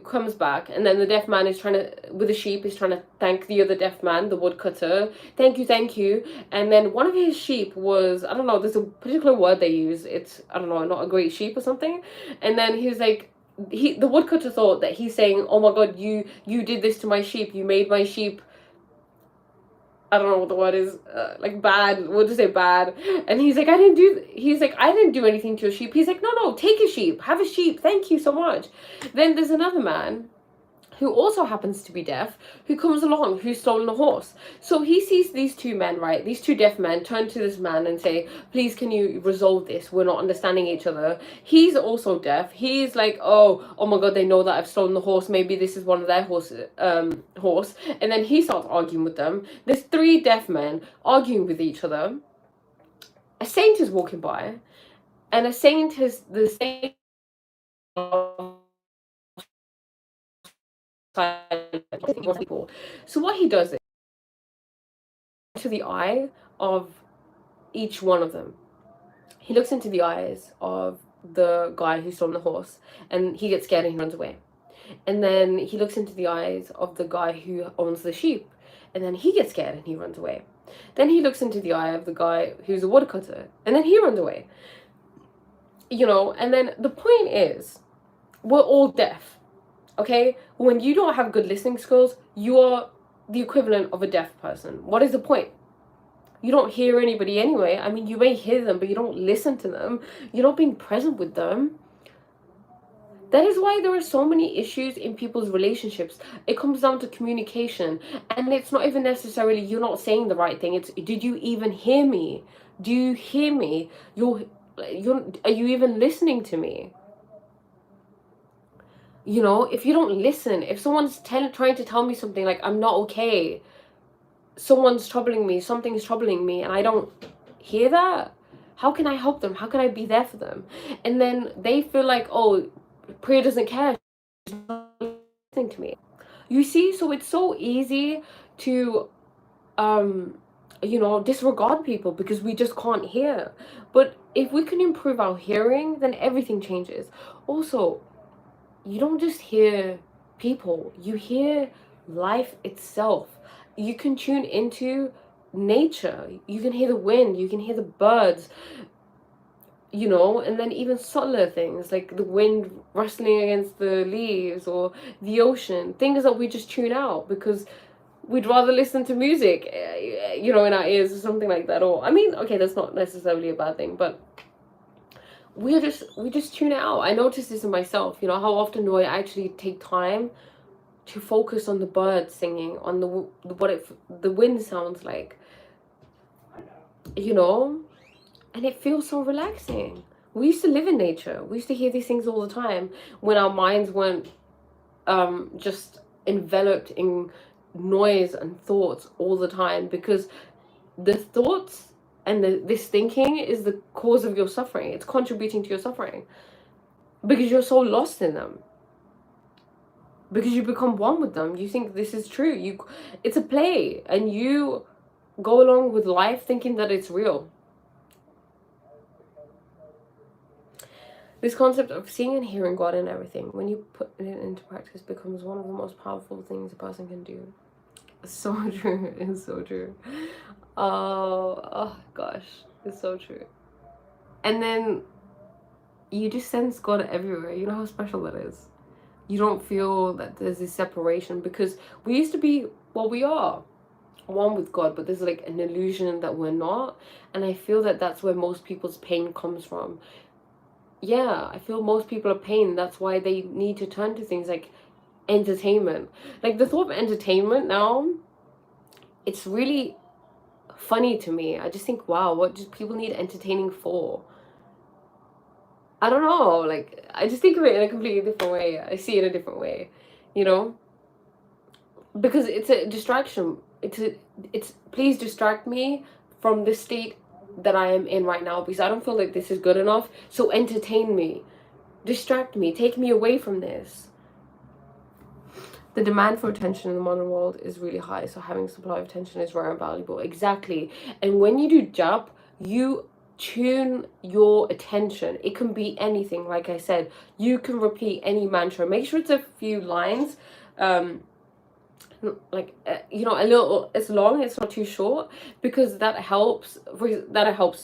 comes back, and then the deaf man is with the sheep, is trying to thank the other deaf man, the woodcutter. Thank you, thank you. And then one of his sheep was, I don't know, there's a particular word they use. It's, I don't know, not a great sheep or something. And then he was like, the woodcutter thought that he's saying, oh my god, you did this to my sheep, you made my sheep, I don't know what the word is, like bad, we'll just say bad. And he's like, I didn't do anything to your sheep. He's like, no, take a sheep, have a sheep, thank you so much. Then there's another man who also happens to be deaf, who comes along, who's stolen a horse. So he sees these two men, right? These two deaf men turn to this man and say, please, can you resolve this? We're not understanding each other. He's also deaf. He's like, oh my God, they know that I've stolen the horse. Maybe this is one of their horse. And then he starts arguing with them. There's three deaf men arguing with each other. A saint is walking by, and the saint people. So what he does is to the eye of each one of them. He looks into the eyes of the guy who's on the horse, and he gets scared and he runs away. And then he looks into the eyes of the guy who owns the sheep, and then he gets scared and he runs away. Then he looks into the eye of the guy who's a woodcutter, and then he runs away. And then the point is, we're all deaf. Okay, when you don't have good listening skills, you are the equivalent of a deaf person. What is the point? You don't hear anybody anyway. I mean, you may hear them, but you don't listen to them. You're not being present with them. That is why there are so many issues in people's relationships. It comes down to communication, and it's not even necessarily you're not saying the right thing. It's, did you even hear me? Do you hear me? Are you even listening to me? If you don't listen, if someone's trying to tell me something like, I'm not okay, someone's troubling me, something's troubling me, and I don't hear that, how can I help them? How can I be there for them? And then they feel like, oh, Priya doesn't care, she's not listening to me. You see, so it's so easy to disregard people because we just can't hear. But if we can improve our hearing, then everything changes. Also, you don't just hear people, you hear life itself. You can tune into nature. You can hear the wind, you can hear the birds, and then even subtler things like the wind rustling against the leaves or the ocean, things that we just tune out because we'd rather listen to music, in our ears or something like that. Or, I mean, okay, that's not necessarily a bad thing, but we just tune it out. I noticed this in myself. How often do I actually take time to focus on the birds singing, on the wind sounds like, and it feels so relaxing. We used to live in nature. We used to hear these things all the time when our minds weren't just enveloped in noise and thoughts all the time, because the thoughts and this thinking is the cause of your suffering. It's contributing to your suffering because you're so lost in them, because you become one with them. You think this is true. It's a play, and you go along with life thinking that it's real. This concept of seeing and hearing God in everything, when you put it into practice, becomes one of the most powerful things a person can do. So true. It's so true. Oh gosh, it's so true. And then you just sense God everywhere. You know how special that is. You don't feel that there's this separation, because we used to be, well, we are one with God, but there's like an illusion that we're not. And I feel that that's where most people's pain comes from. Yeah, I feel most people are pain. That's why they need to turn to things like entertainment. Like the thought of entertainment now, it's really funny to me. I just think, wow, what do people need entertaining for? I don't know, like, I just think of it in a completely different way. I see it in a different way, you know? Because it's a distraction. It's please distract me from the state that I am in right now, because I don't feel like this is good enough. So entertain me, distract me, take me away from this. The demand for attention in the modern world is really high, so having a supply of attention is rare and valuable. Exactly. And when you do jap, you tune your attention. It can be anything, like I said. You can repeat any mantra. Make sure it's a few lines. Like you know, a little, it's long, it's not too short, because that helps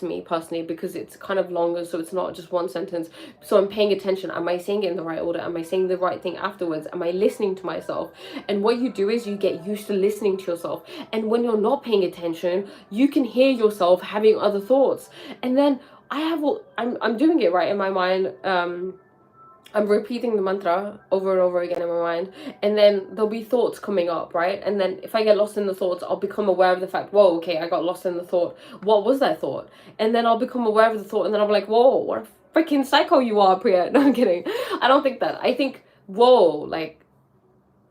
me personally, because it's kind of longer, so it's not just one sentence. So I'm paying attention. Am I saying it in the right order? Am I saying the right thing afterwards? Am I listening to myself? And what you do is you get used to listening to yourself, and when you're not paying attention, you can hear yourself having other thoughts. And then I'm doing it right in my mind. I'm repeating the mantra over and over again in my mind, and then there'll be thoughts coming up, right? And then if I get lost in the thoughts, I'll become aware of the fact, whoa, okay, I got lost in the thought. What was that thought? And then I'll become aware of the thought, and then I'll be like, whoa, what a freaking psycho you are, Priya. No, I'm kidding. I don't think that. I think, whoa, like,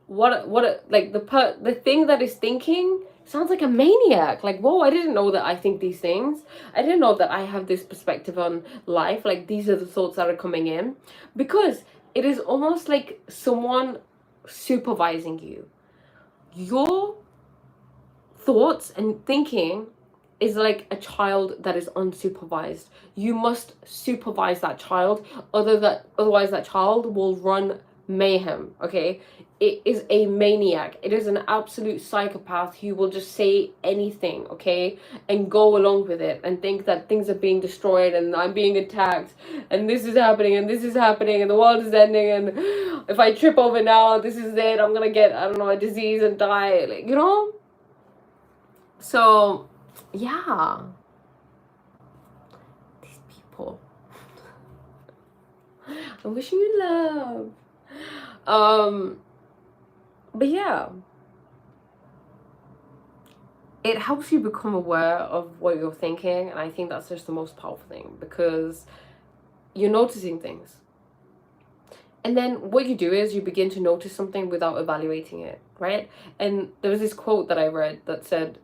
like the thing that is thinking sounds like a maniac. Like, whoa, I didn't know that I think these things. I didn't know that I have this perspective on life. Like, these are the thoughts that are coming in, because it is almost like someone supervising you. Your thoughts and thinking is like a child that is unsupervised. You must supervise that child, otherwise that child will run mayhem. Okay, it is a maniac. It is an absolute psychopath who will just say anything, okay, and go along with it and think that things are being destroyed and I'm being attacked and this is happening and this is happening and the world is ending, and if I trip over now, this is it, I'm gonna get, I don't know, a disease and die, like, you know. So yeah, these people. I'm wishing you love. But yeah, it helps you become aware of what you're thinking, and I think that's just the most powerful thing, because you're noticing things. And then what you do is you begin to notice something without evaluating it, right? And there was this quote that I read that said,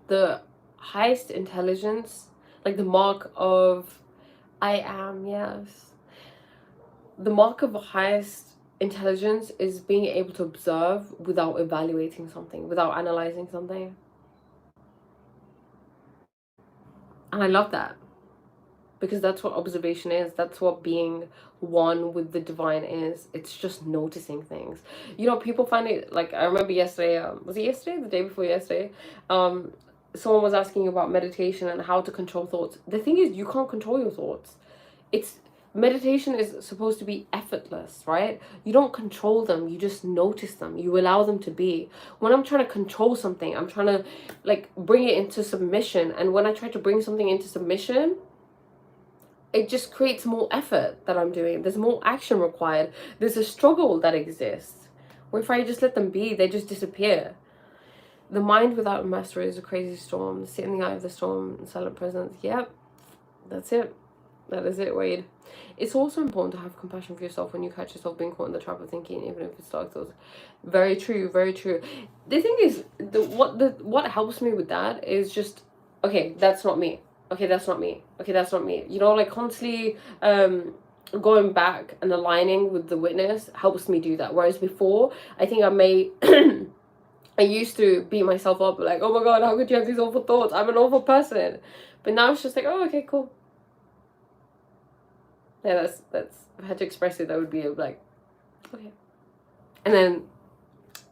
the highest intelligence, like the mark of the mark of highest intelligence is being able to observe without evaluating something, without analyzing something. And I love that, because that's what observation is. That's what being one with the divine is. It's just noticing things. You know, people find it, like, I remember yesterday, was it yesterday, the day before yesterday, someone was asking about meditation and how to control thoughts. The thing is, you can't control your thoughts. It's meditation is supposed to be effortless, right? You don't control them, you just notice them, you allow them to be. When I'm trying to control something, I'm trying to, like, bring it into submission, and when I try to bring something into submission, it just creates more effort that I'm doing. There's more action required. There's a struggle that exists. Or if I just let them be, they just disappear. The mind without mastery is a crazy storm. Sit in the eye of the storm in silent presence. Yep, that's it. That is it, Wade. It's also important to have compassion for yourself when you catch yourself being caught in the trap of thinking, even if it's dark thoughts. Very true, very true. The thing is, what helps me with that is just, okay, that's not me. Okay, that's not me. Okay, that's not me. You know, like, constantly going back and aligning with the witness helps me do that. Whereas before, I think I used to beat myself up, like, oh my god, how could you have these awful thoughts? I'm an awful person. But now it's just like, oh, okay, cool. Yeah, that's if I had to express it, that would be like, okay. And then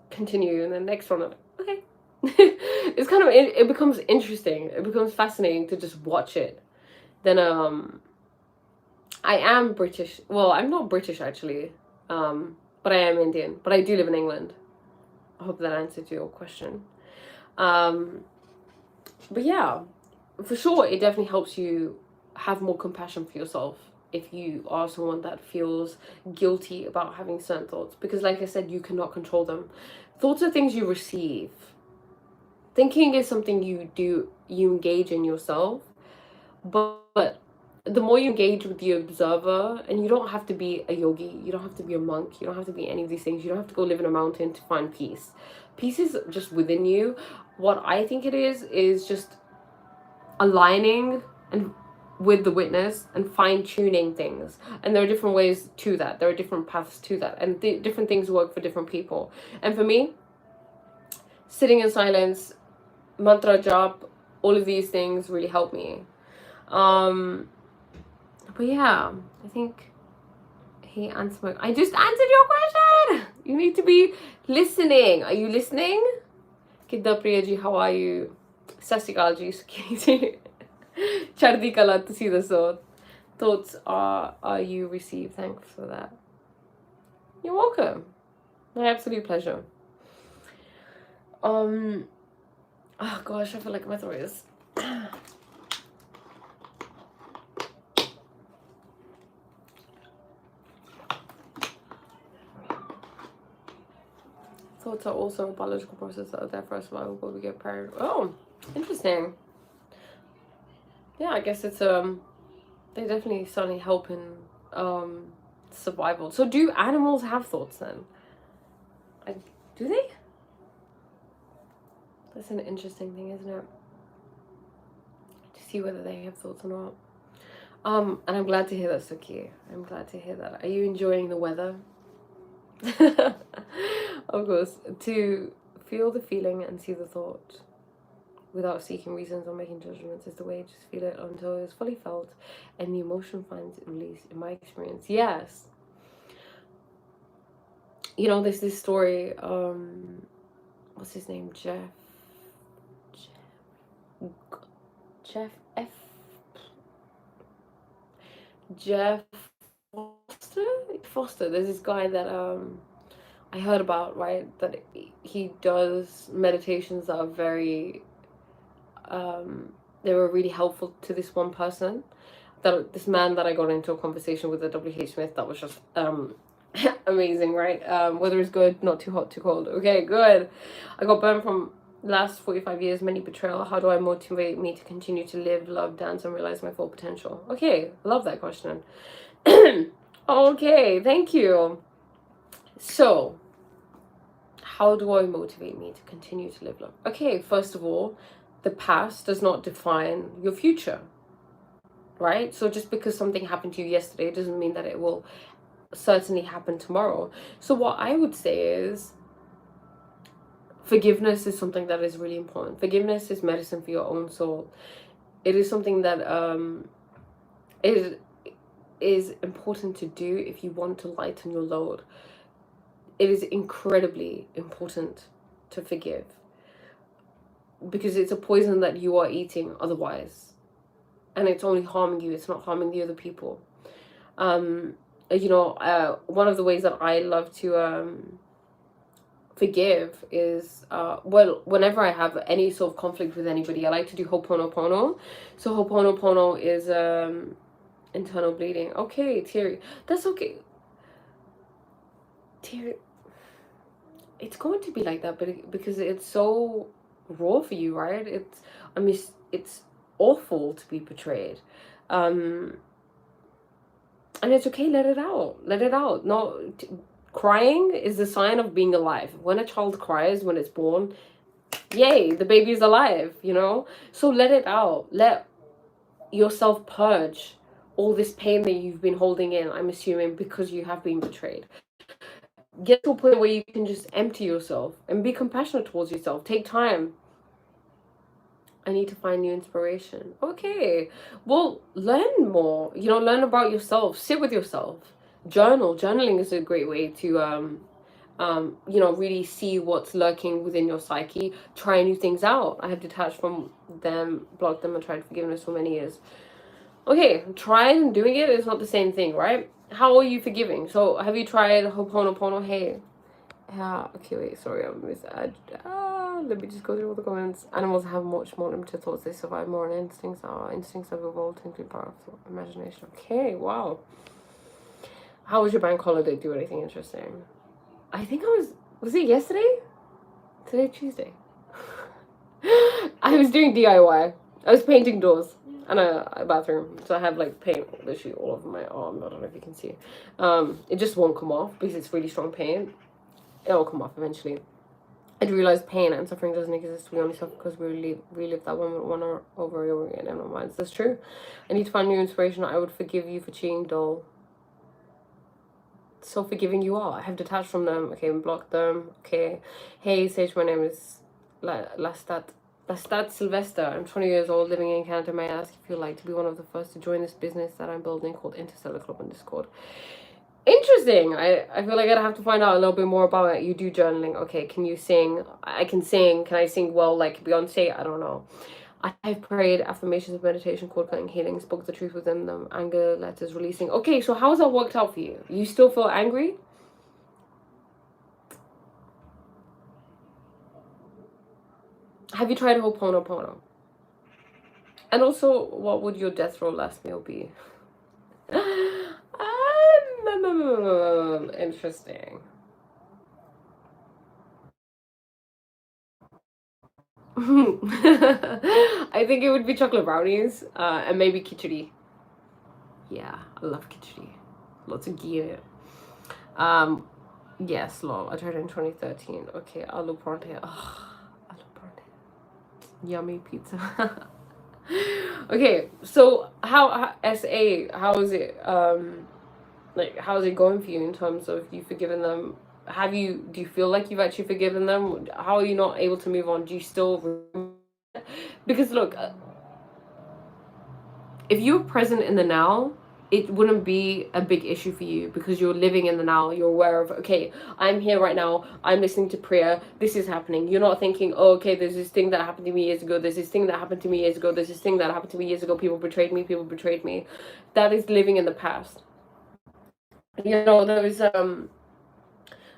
continue, and then next one, I'm like, okay. It's kind of, it becomes interesting. It becomes fascinating to just watch it. Then I am British. Well, I'm not British actually. But I am Indian. But I do live in England. I hope that answered your question. But yeah, for sure, it definitely helps you have more compassion for yourself if you are someone that feels guilty about having certain thoughts, because like I said, you cannot control them. Thoughts are things you receive. thinking is something you engage in yourself, but the more you engage with the observer, and you don't have to be a yogi, you don't have to be a monk, you don't have to be any of these things, you don't have to go live in a mountain to find peace. Peace is just within you. What I think it is just aligning and with the witness and fine-tuning things. And there are different ways to that, there are different paths to that, and different things work for different people. And for me, sitting in silence, mantra jap, all of these things really help me. But yeah, I think he answered my, I just answered your question. You need to be listening. Are you listening? Kidda Priya ji, how are you? Sasikal ji, Sukhi ji. Chardi kala, tusi daso. Thoughts are you received? Thanks for that. You're welcome. My absolute pleasure. Oh gosh, I feel like my throat is thoughts are also a biological process that are there for us survival, but we get paired. Oh, interesting. Yeah, I guess it's they definitely certainly help in survival. So do animals have thoughts then? Do they? That's an interesting thing, isn't it? To see whether they have thoughts or not. And I'm glad to hear that, Suki. I'm glad to hear that. Are you enjoying the weather? Of course, to feel the feeling and see the thought without seeking reasons or making judgments is the way. Just feel it until it's fully felt and the emotion finds release, in my experience. Yes. You know, there's this story, what's his name? Jeff Foster. There's this guy that I heard about, right, that he does meditations that are very they were really helpful to this one person, that this man that I got into a conversation with at WH Smith, that was just amazing, right? Weather is good, not too hot, too cold. Okay, good. I got burned from last 45 years, many betrayal. How do I motivate me to continue to live, love, dance, and realize my full potential? Okay, love that question. Okay, thank you. So, how do I motivate me to continue to live, love? Okay, first of all, the past does not define your future, right? So just because something happened to you yesterday doesn't mean that it will certainly happen tomorrow. So what I would say is, forgiveness is something that is really important. Forgiveness is medicine for your own soul. It is something that is important to do if you want to lighten your load. It is incredibly important to forgive, because it's a poison that you are eating otherwise, and it's only harming you, it's not harming the other people. You know, one of the ways that I love to forgive is well, whenever I have any sort of conflict with anybody, I like to do Ho'oponopono. So Ho'oponopono is internal bleeding. Okay, Terry, that's okay. Terry, it's going to be like that, but because it's so raw for you, right? I mean, it's awful to be betrayed, and it's okay. Let it out. No, crying is a sign of being alive. When a child cries when it's born, yay, the baby is alive, you know. So let it out. Let yourself purge all this pain that you've been holding in, I'm assuming, because you have been betrayed. Get to a point where you can just empty yourself and be compassionate towards yourself. Take time. I need to find new inspiration. Okay, well, learn more. You know, learn about yourself. Sit with yourself. Journal. Journaling is a great way to you know, really see what's lurking within your psyche. Try new things out. I have detached from them, blocked them, and tried forgiveness for many years. Okay, trying and doing it is not the same thing, right? How are you forgiving? So have you tried Ho'oponopono? Hey, yeah, okay, wait, sorry, I missed that. Let me just go through all the comments. Animals have much more limited thoughts. They survive more on instincts. Our instincts have evolved to include powerful imagination. Okay, wow. How was your bank holiday? Do anything interesting? I think was it yesterday? Today, Tuesday. I was doing DIY. I was painting doors and a bathroom. So I have like paint literally all over my arm. I don't know if you can see. It just won't come off because it's really strong paint. It'll come off eventually. I realized pain and suffering doesn't exist. We only suffer because we relive that one over and over again in our minds. That's true. I need to find new inspiration. I would forgive you for cheating, doll. So forgiving you are. I have detached from them. Okay, and blocked them. Okay. Hey, Sage, my name is Lastat Sylvester. I'm 20 years old, living in Canada. May I ask if you'd like to be one of the first to join this business that I'm building called Interstellar Club on Discord? Interesting. I feel like I'd have to find out a little bit more about it. You do journaling. Okay, can you sing? I can sing. Can I sing well like Beyonce? I don't know. I've prayed affirmations of meditation, cord cutting, healing, spoke the truth within them, anger, letters, releasing. Okay, so how's that worked out for you? You still feel angry? Have you tried Ho'oponopono? And also, what would your death row last meal be? Interesting. I think it would be chocolate brownies and maybe khichdi. Yeah, I love khichdi. Lots of ghee in it. Yes, lol. I tried it in 2013. Okay, aloo paratha. Ugh, aloo paratha. Yummy pizza. Okay, so how SA? How is it? Like, how is it going for you in terms of you forgiving them? Do you feel like you've actually forgiven them? How are you not able to move on? Do you still? Because look, if you're present in the now, it wouldn't be a big issue for you because you're living in the now. You're aware of, okay, I'm here right now. I'm listening to Priya. This is happening. You're not thinking, oh, okay, there's this thing that happened to me years ago. There's this thing that happened to me years ago. There's this thing that happened to me years ago. People betrayed me. People betrayed me. That is living in the past. You know,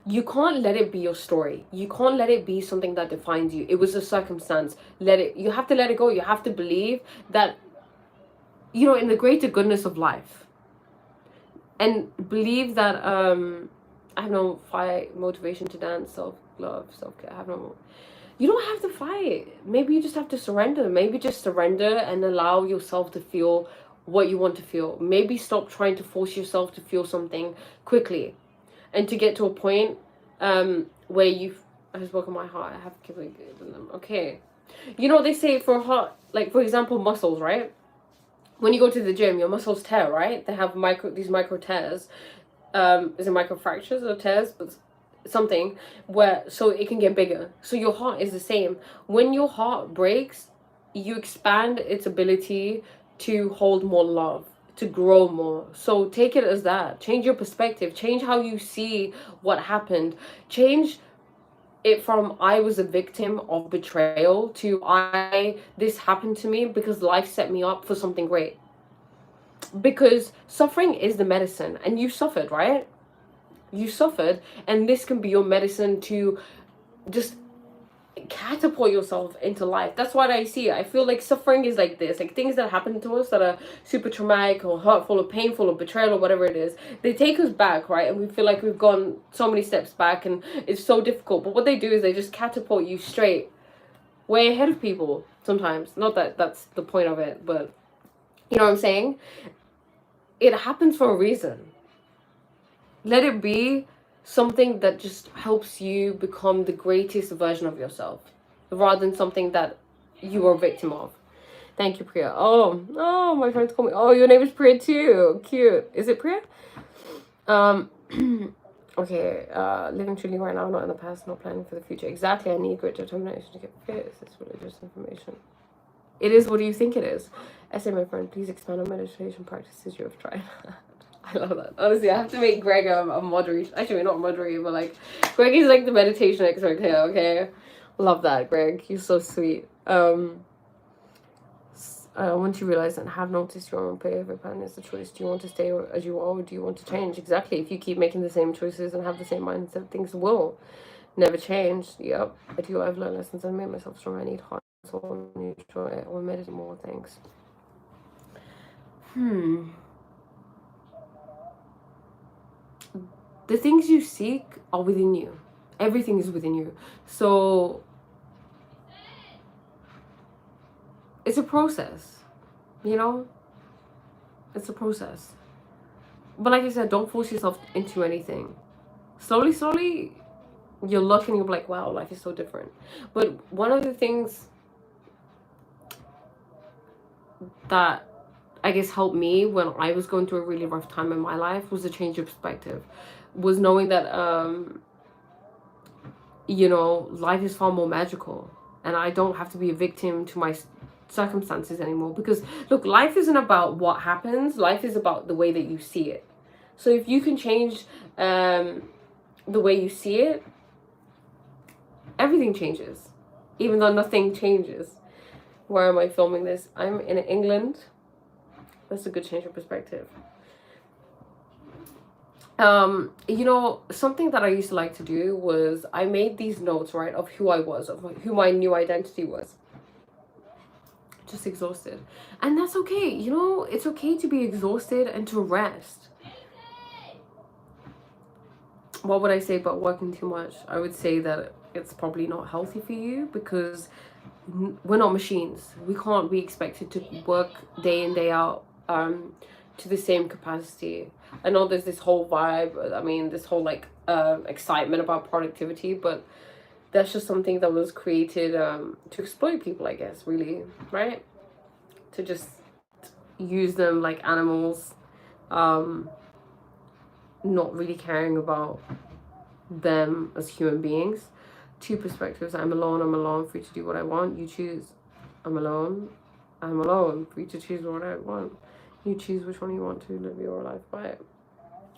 you can't let it be your story. You can't let it be something that defines you. It was a circumstance. You have to let it go. You have to believe that, you know, in the greater goodness of life. And believe that I have no fight, motivation to dance, self-love, self-care. I have no. You don't have to fight. Maybe you just have to surrender. Maybe just surrender and allow yourself to feel what you want to feel. Maybe stop trying to force yourself to feel something quickly, and to get to a point where I just broken my heart. I have to keep it. Okay, you know they say for heart, like for example, muscles, right? When you go to the gym, your muscles tear, right? They have these micro tears. Is it micro fractures or tears? But something where so it can get bigger. So your heart is the same. When your heart breaks, you expand its ability to hold more love, to grow more. So take it as that. Change your perspective. Change how you see what happened. Change it from I was a victim of betrayal to this happened to me because life set me up for something great. Because suffering is the medicine, and you suffered, right? You suffered, and this can be your medicine to just catapult yourself into life. That's what I see. I feel like suffering is like this, like things that happen to us that are super traumatic or hurtful or painful or betrayal or whatever it is, they take us back, right? And we feel like we've gone so many steps back and it's so difficult. But what they do is they just catapult you straight way ahead of people sometimes. Not that that's the point of it, but you know what I'm saying? It happens for a reason. Let it be something that just helps you become the greatest version of yourself rather than something that you are a victim of. Thank you, Priya. Oh, my friends call me. Oh, your name is Priya too. Cute. Is it Priya? Okay. Living truly right now, not in the past, not planning for the future. Exactly. I need great determination to get fit. It's religious information. It is what do you think it is? I say, my friend, please expand on meditation practices you have tried. I love that. Honestly, I have to make Greg a moderator. Actually, not a moderator, but like, Greg is like the meditation expert here, okay? Love that, Greg. You're so sweet. Once you realize and have noticed your own behavior pattern is the choice. Do you want to stay as you are, or do you want to change? Exactly. If you keep making the same choices and have the same mindset, things will never change. Yep. I've learned lessons and made myself stronger. I need heart, soul, new joy. I will meditate more. Thanks. The things you seek are within you. Everything is within you. So it's a process, you know? It's a process. But like I said, don't force yourself into anything. Slowly, you'll look and you'll be like, wow, life is so different. But one of the things that I guess helped me when I was going through a really rough time in my life was a change of perspective. Was knowing that you know, life is far more magical and I don't have to be a victim to my circumstances anymore. Because look, life isn't about what happens, life is about the way that you see it. So if you can change the way you see it, everything changes, even though nothing changes. Where am I filming this? I'm in England. That's a good change of perspective. You know, something that I used to like to do was I made these notes, right, of who I was, of who my new identity was. Just exhausted. And that's okay. You know, it's okay to be exhausted and to rest. What would I say about working too much? I would say that it's probably not healthy for you because we're not machines. We can't be expected to work day in, day out to the same capacity. I know there's this whole vibe, I mean, this whole like excitement about productivity, but that's just something that was created to exploit people, I guess, really, right? To just use them like animals, not really caring about them as human beings. Two perspectives. I'm alone, free to do what I want. You choose. I'm alone, free to choose what I want. You choose which one you want to live your life by.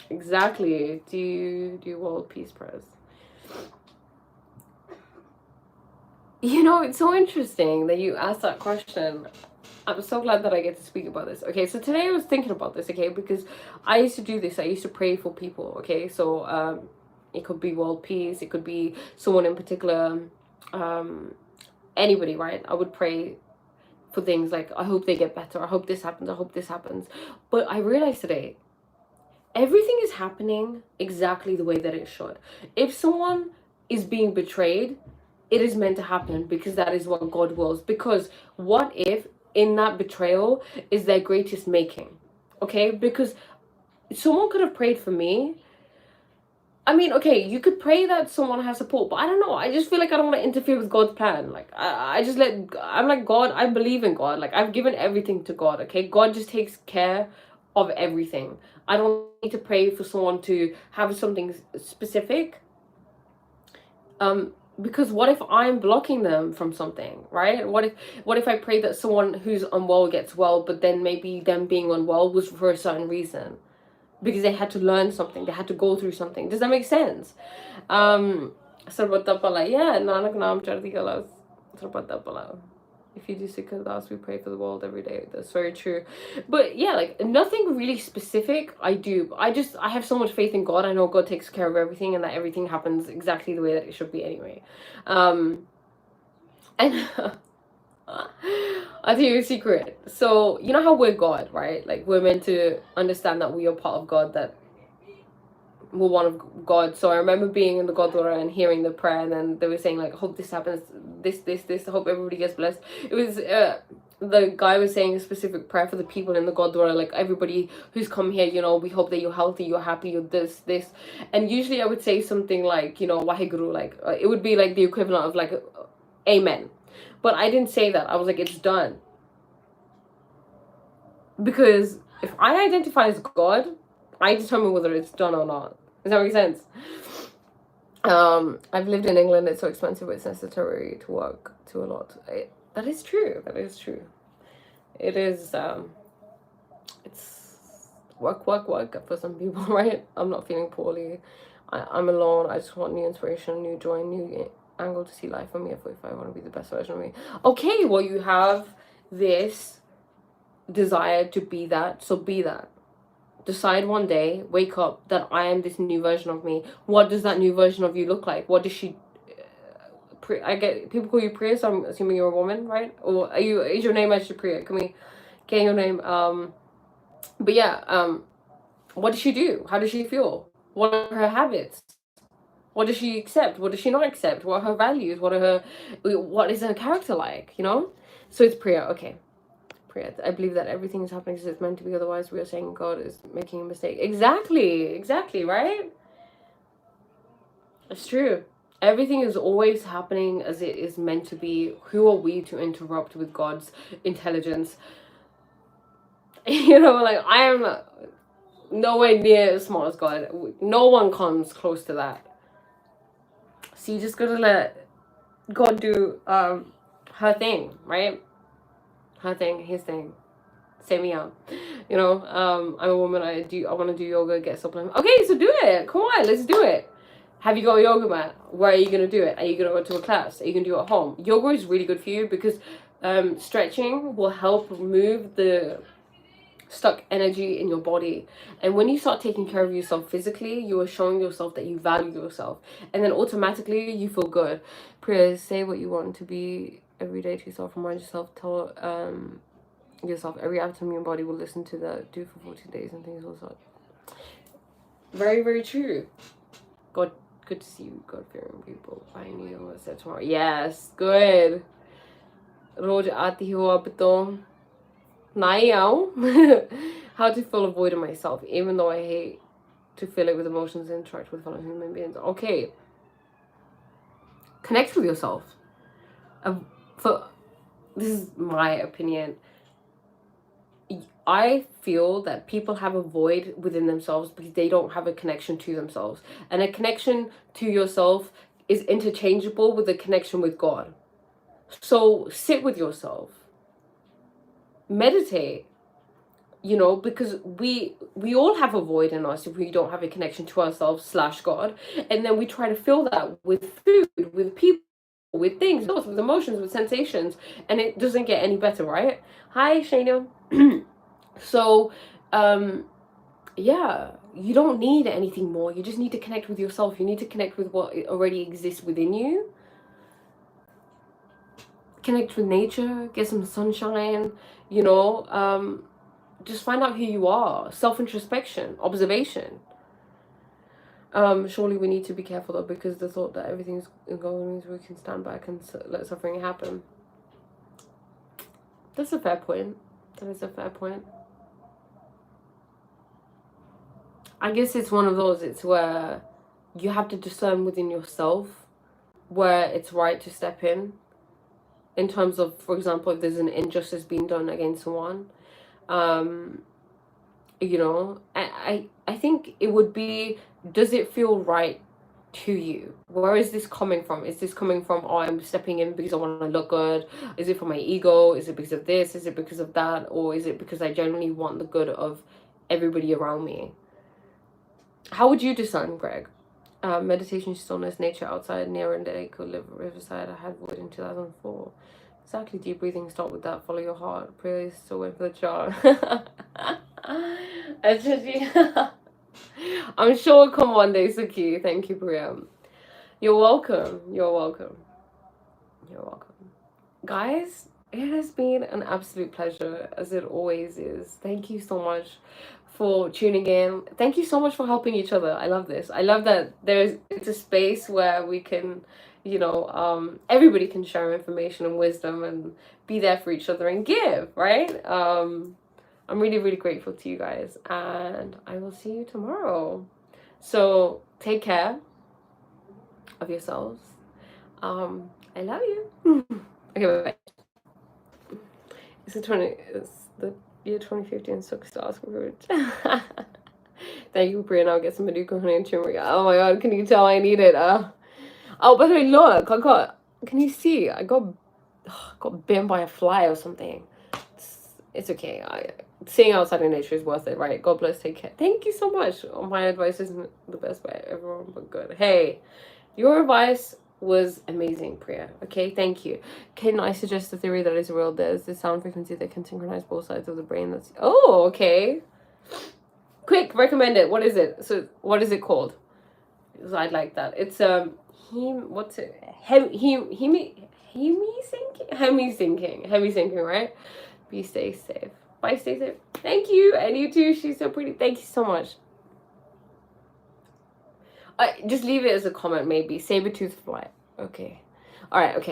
Exactly. Do world peace prayers. You know, it's so interesting that you asked that question. I'm so glad that I get to speak about this. Okay, so today I was thinking about this, okay, because I used to do this. I used to pray for people, okay? So it could be world peace, it could be someone in particular, anybody, right? I would pray for things like, I hope they get better, I hope this happens, I hope this happens. But I realized today, everything is happening exactly the way that it should. If someone is being betrayed, it is meant to happen because that is what God wills. Because what if in that betrayal is their greatest making? Okay, because someone could have prayed for me. I mean, okay, you could pray that someone has support, but I don't know. I just feel like I don't want to interfere with God's plan. Like, I'm like, God, I believe in God. Like, I've given everything to God, okay? God just takes care of everything. I don't need to pray for someone to have something specific. Because what if I'm blocking them from something, right? What if I pray that someone who's unwell gets well, but then maybe them being unwell was for a certain reason? Because they had to learn something, they had to go through something. Does that make sense? Sarvata pala. Yeah, Nanak Naam Chardi Kalas. Sarvata pala. If you do Sikhadas, we pray for the world every day. That's very true. But yeah, like nothing really specific I do. I have so much faith in God. I know God takes care of everything and that everything happens exactly the way that it should be anyway. And I'll tell you a secret. So, you know how we're God, right? Like, we're meant to understand that we are part of God, that we're one of God. So I remember being in the Gurdwara and hearing the prayer, and then they were saying, like, hope this happens, this, I hope everybody gets blessed. It was, the guy was saying a specific prayer for the people in the Gurdwara, like, everybody who's come here, you know, we hope that you're healthy, you're happy, you're this. And usually I would say something like, you know, Waheguru, like, it would be like the equivalent of, like, Amen. But I didn't say that. I was like, it's done. Because if I identify as God, I determine whether it's done or not. Does that make sense? I've lived in England. It's so expensive. It's necessary to work to a lot. That is true. That is true. It is. It's work for some people, right? I'm not feeling poorly. I'm alone. I just want new inspiration, new joy, new angle to see life. I'm here for if I want to be the best version of me. Okay, well, you have this desire to be that, so be that. Decide one day, wake up, that I am this new version of me. What does that new version of you look like? What does she I get people call you Priya, so I'm assuming you're a woman, right? Or is your name actually Priya? Can we get your name? But yeah, what does she do? How does she feel? What are her habits? What does she accept? What does she not accept? What are her values? What is her character like, you know? So it's Priya. Okay. Priya, I believe that everything is happening because it's meant to be, otherwise we are saying God is making a mistake. Exactly, right? It's true. Everything is always happening as it is meant to be. Who are we to interrupt with God's intelligence? You know, like, I am nowhere near as smart as God. No one comes close to that. So you just gotta let God do her thing, right? Her thing, his thing. Say me out. You know, I'm a woman, I want to do yoga, get supplements. Okay, so do it. Come on, let's do it. Have you got a yoga mat? Where are you going to do it? Are you going to go to a class? Are you going to do it at home? Yoga is really good for you because stretching will help remove the stuck energy in your body. And when you start taking care of yourself physically, you are showing yourself that you value yourself. And then automatically you feel good. Priya, say what you want to be every day to yourself. Remind yourself, tell yourself every atom in your body will listen to that. Do for 14 days and things will start. Very, very true. God, good to see you, God-fearing people. I knew you would say tomorrow. Yes, good. रोज आती हो अब तो नहीं आऊं. How to fill a void in myself, even though I hate to fill it with emotions and interact with fellow human beings. Okay. Connect with yourself. This is my opinion. I feel that people have a void within themselves because they don't have a connection to themselves. And a connection to yourself is interchangeable with a connection with God. So sit with yourself. Meditate. You know, because we all have a void in us if we don't have a connection to ourselves / God. And then we try to fill that with food, with people, with things, with emotions, with sensations. And it doesn't get any better, right? Hi, Shana. So, yeah, you don't need anything more. You just need to connect with yourself. You need to connect with what already exists within you. Connect with nature, get some sunshine, you know, just find out who you are. Self-introspection, observation. Surely we need to be careful though, because the thought that everything's going means we can stand back and let suffering happen. That's a fair point. That is a fair point. I guess it's one of those, it's where you have to discern within yourself where it's right to step in terms of, for example, if there's an injustice being done against someone. You know, I think it would be, does it feel right to you? Where is this coming from? Is this coming from, oh, I'm stepping in because I want to look good? Is it for my ego? Is it because of this? Is it because of that? Or is it because I genuinely want the good of everybody around me? How would you discern, Greg? Meditation, stillness, nature outside, near and day, could live riverside. I had wood in 2004. Exactly, deep breathing, start with that, follow your heart. Pray, still wait for the chart. I'm sure it'll come one day, Suki. Thank you, Priya. You're welcome. You're welcome. You're welcome. Guys, it has been an absolute pleasure, as it always is. Thank you so much for tuning in. Thank you so much for helping each other. I love this. I love that it's a space where we can, you know, everybody can share information and wisdom and be there for each other and give, right? I'm really, really grateful to you guys, and I will see you tomorrow. So take care of yourselves. I love you. Okay, bye. It's the year 2050 and sucks to ask for it. Thank you, Priya. Now get some Manuka honey and turmeric. Oh my god, can you tell I need it? Oh, by the way, look, can you see? I got bitten by a fly or something. It's okay. Seeing outside in nature is worth it, right? God bless, take care. Thank you so much. My advice isn't the best by everyone, but good. Hey, your advice was amazing, Priya. Okay, thank you. Can I suggest a theory that is real? There's the sound frequency that can synchronize both sides of the brain. That's okay. Quick, recommend it. What is it? So what is it called? Because I'd like that. It's what's it? Hemi-syncing, right? Stay safe. Bye, stay safe. Thank you, and you too. She's so pretty. Thank you so much. Just leave it as a comment, maybe. Saber-tooth fly. Okay. All right. Okay.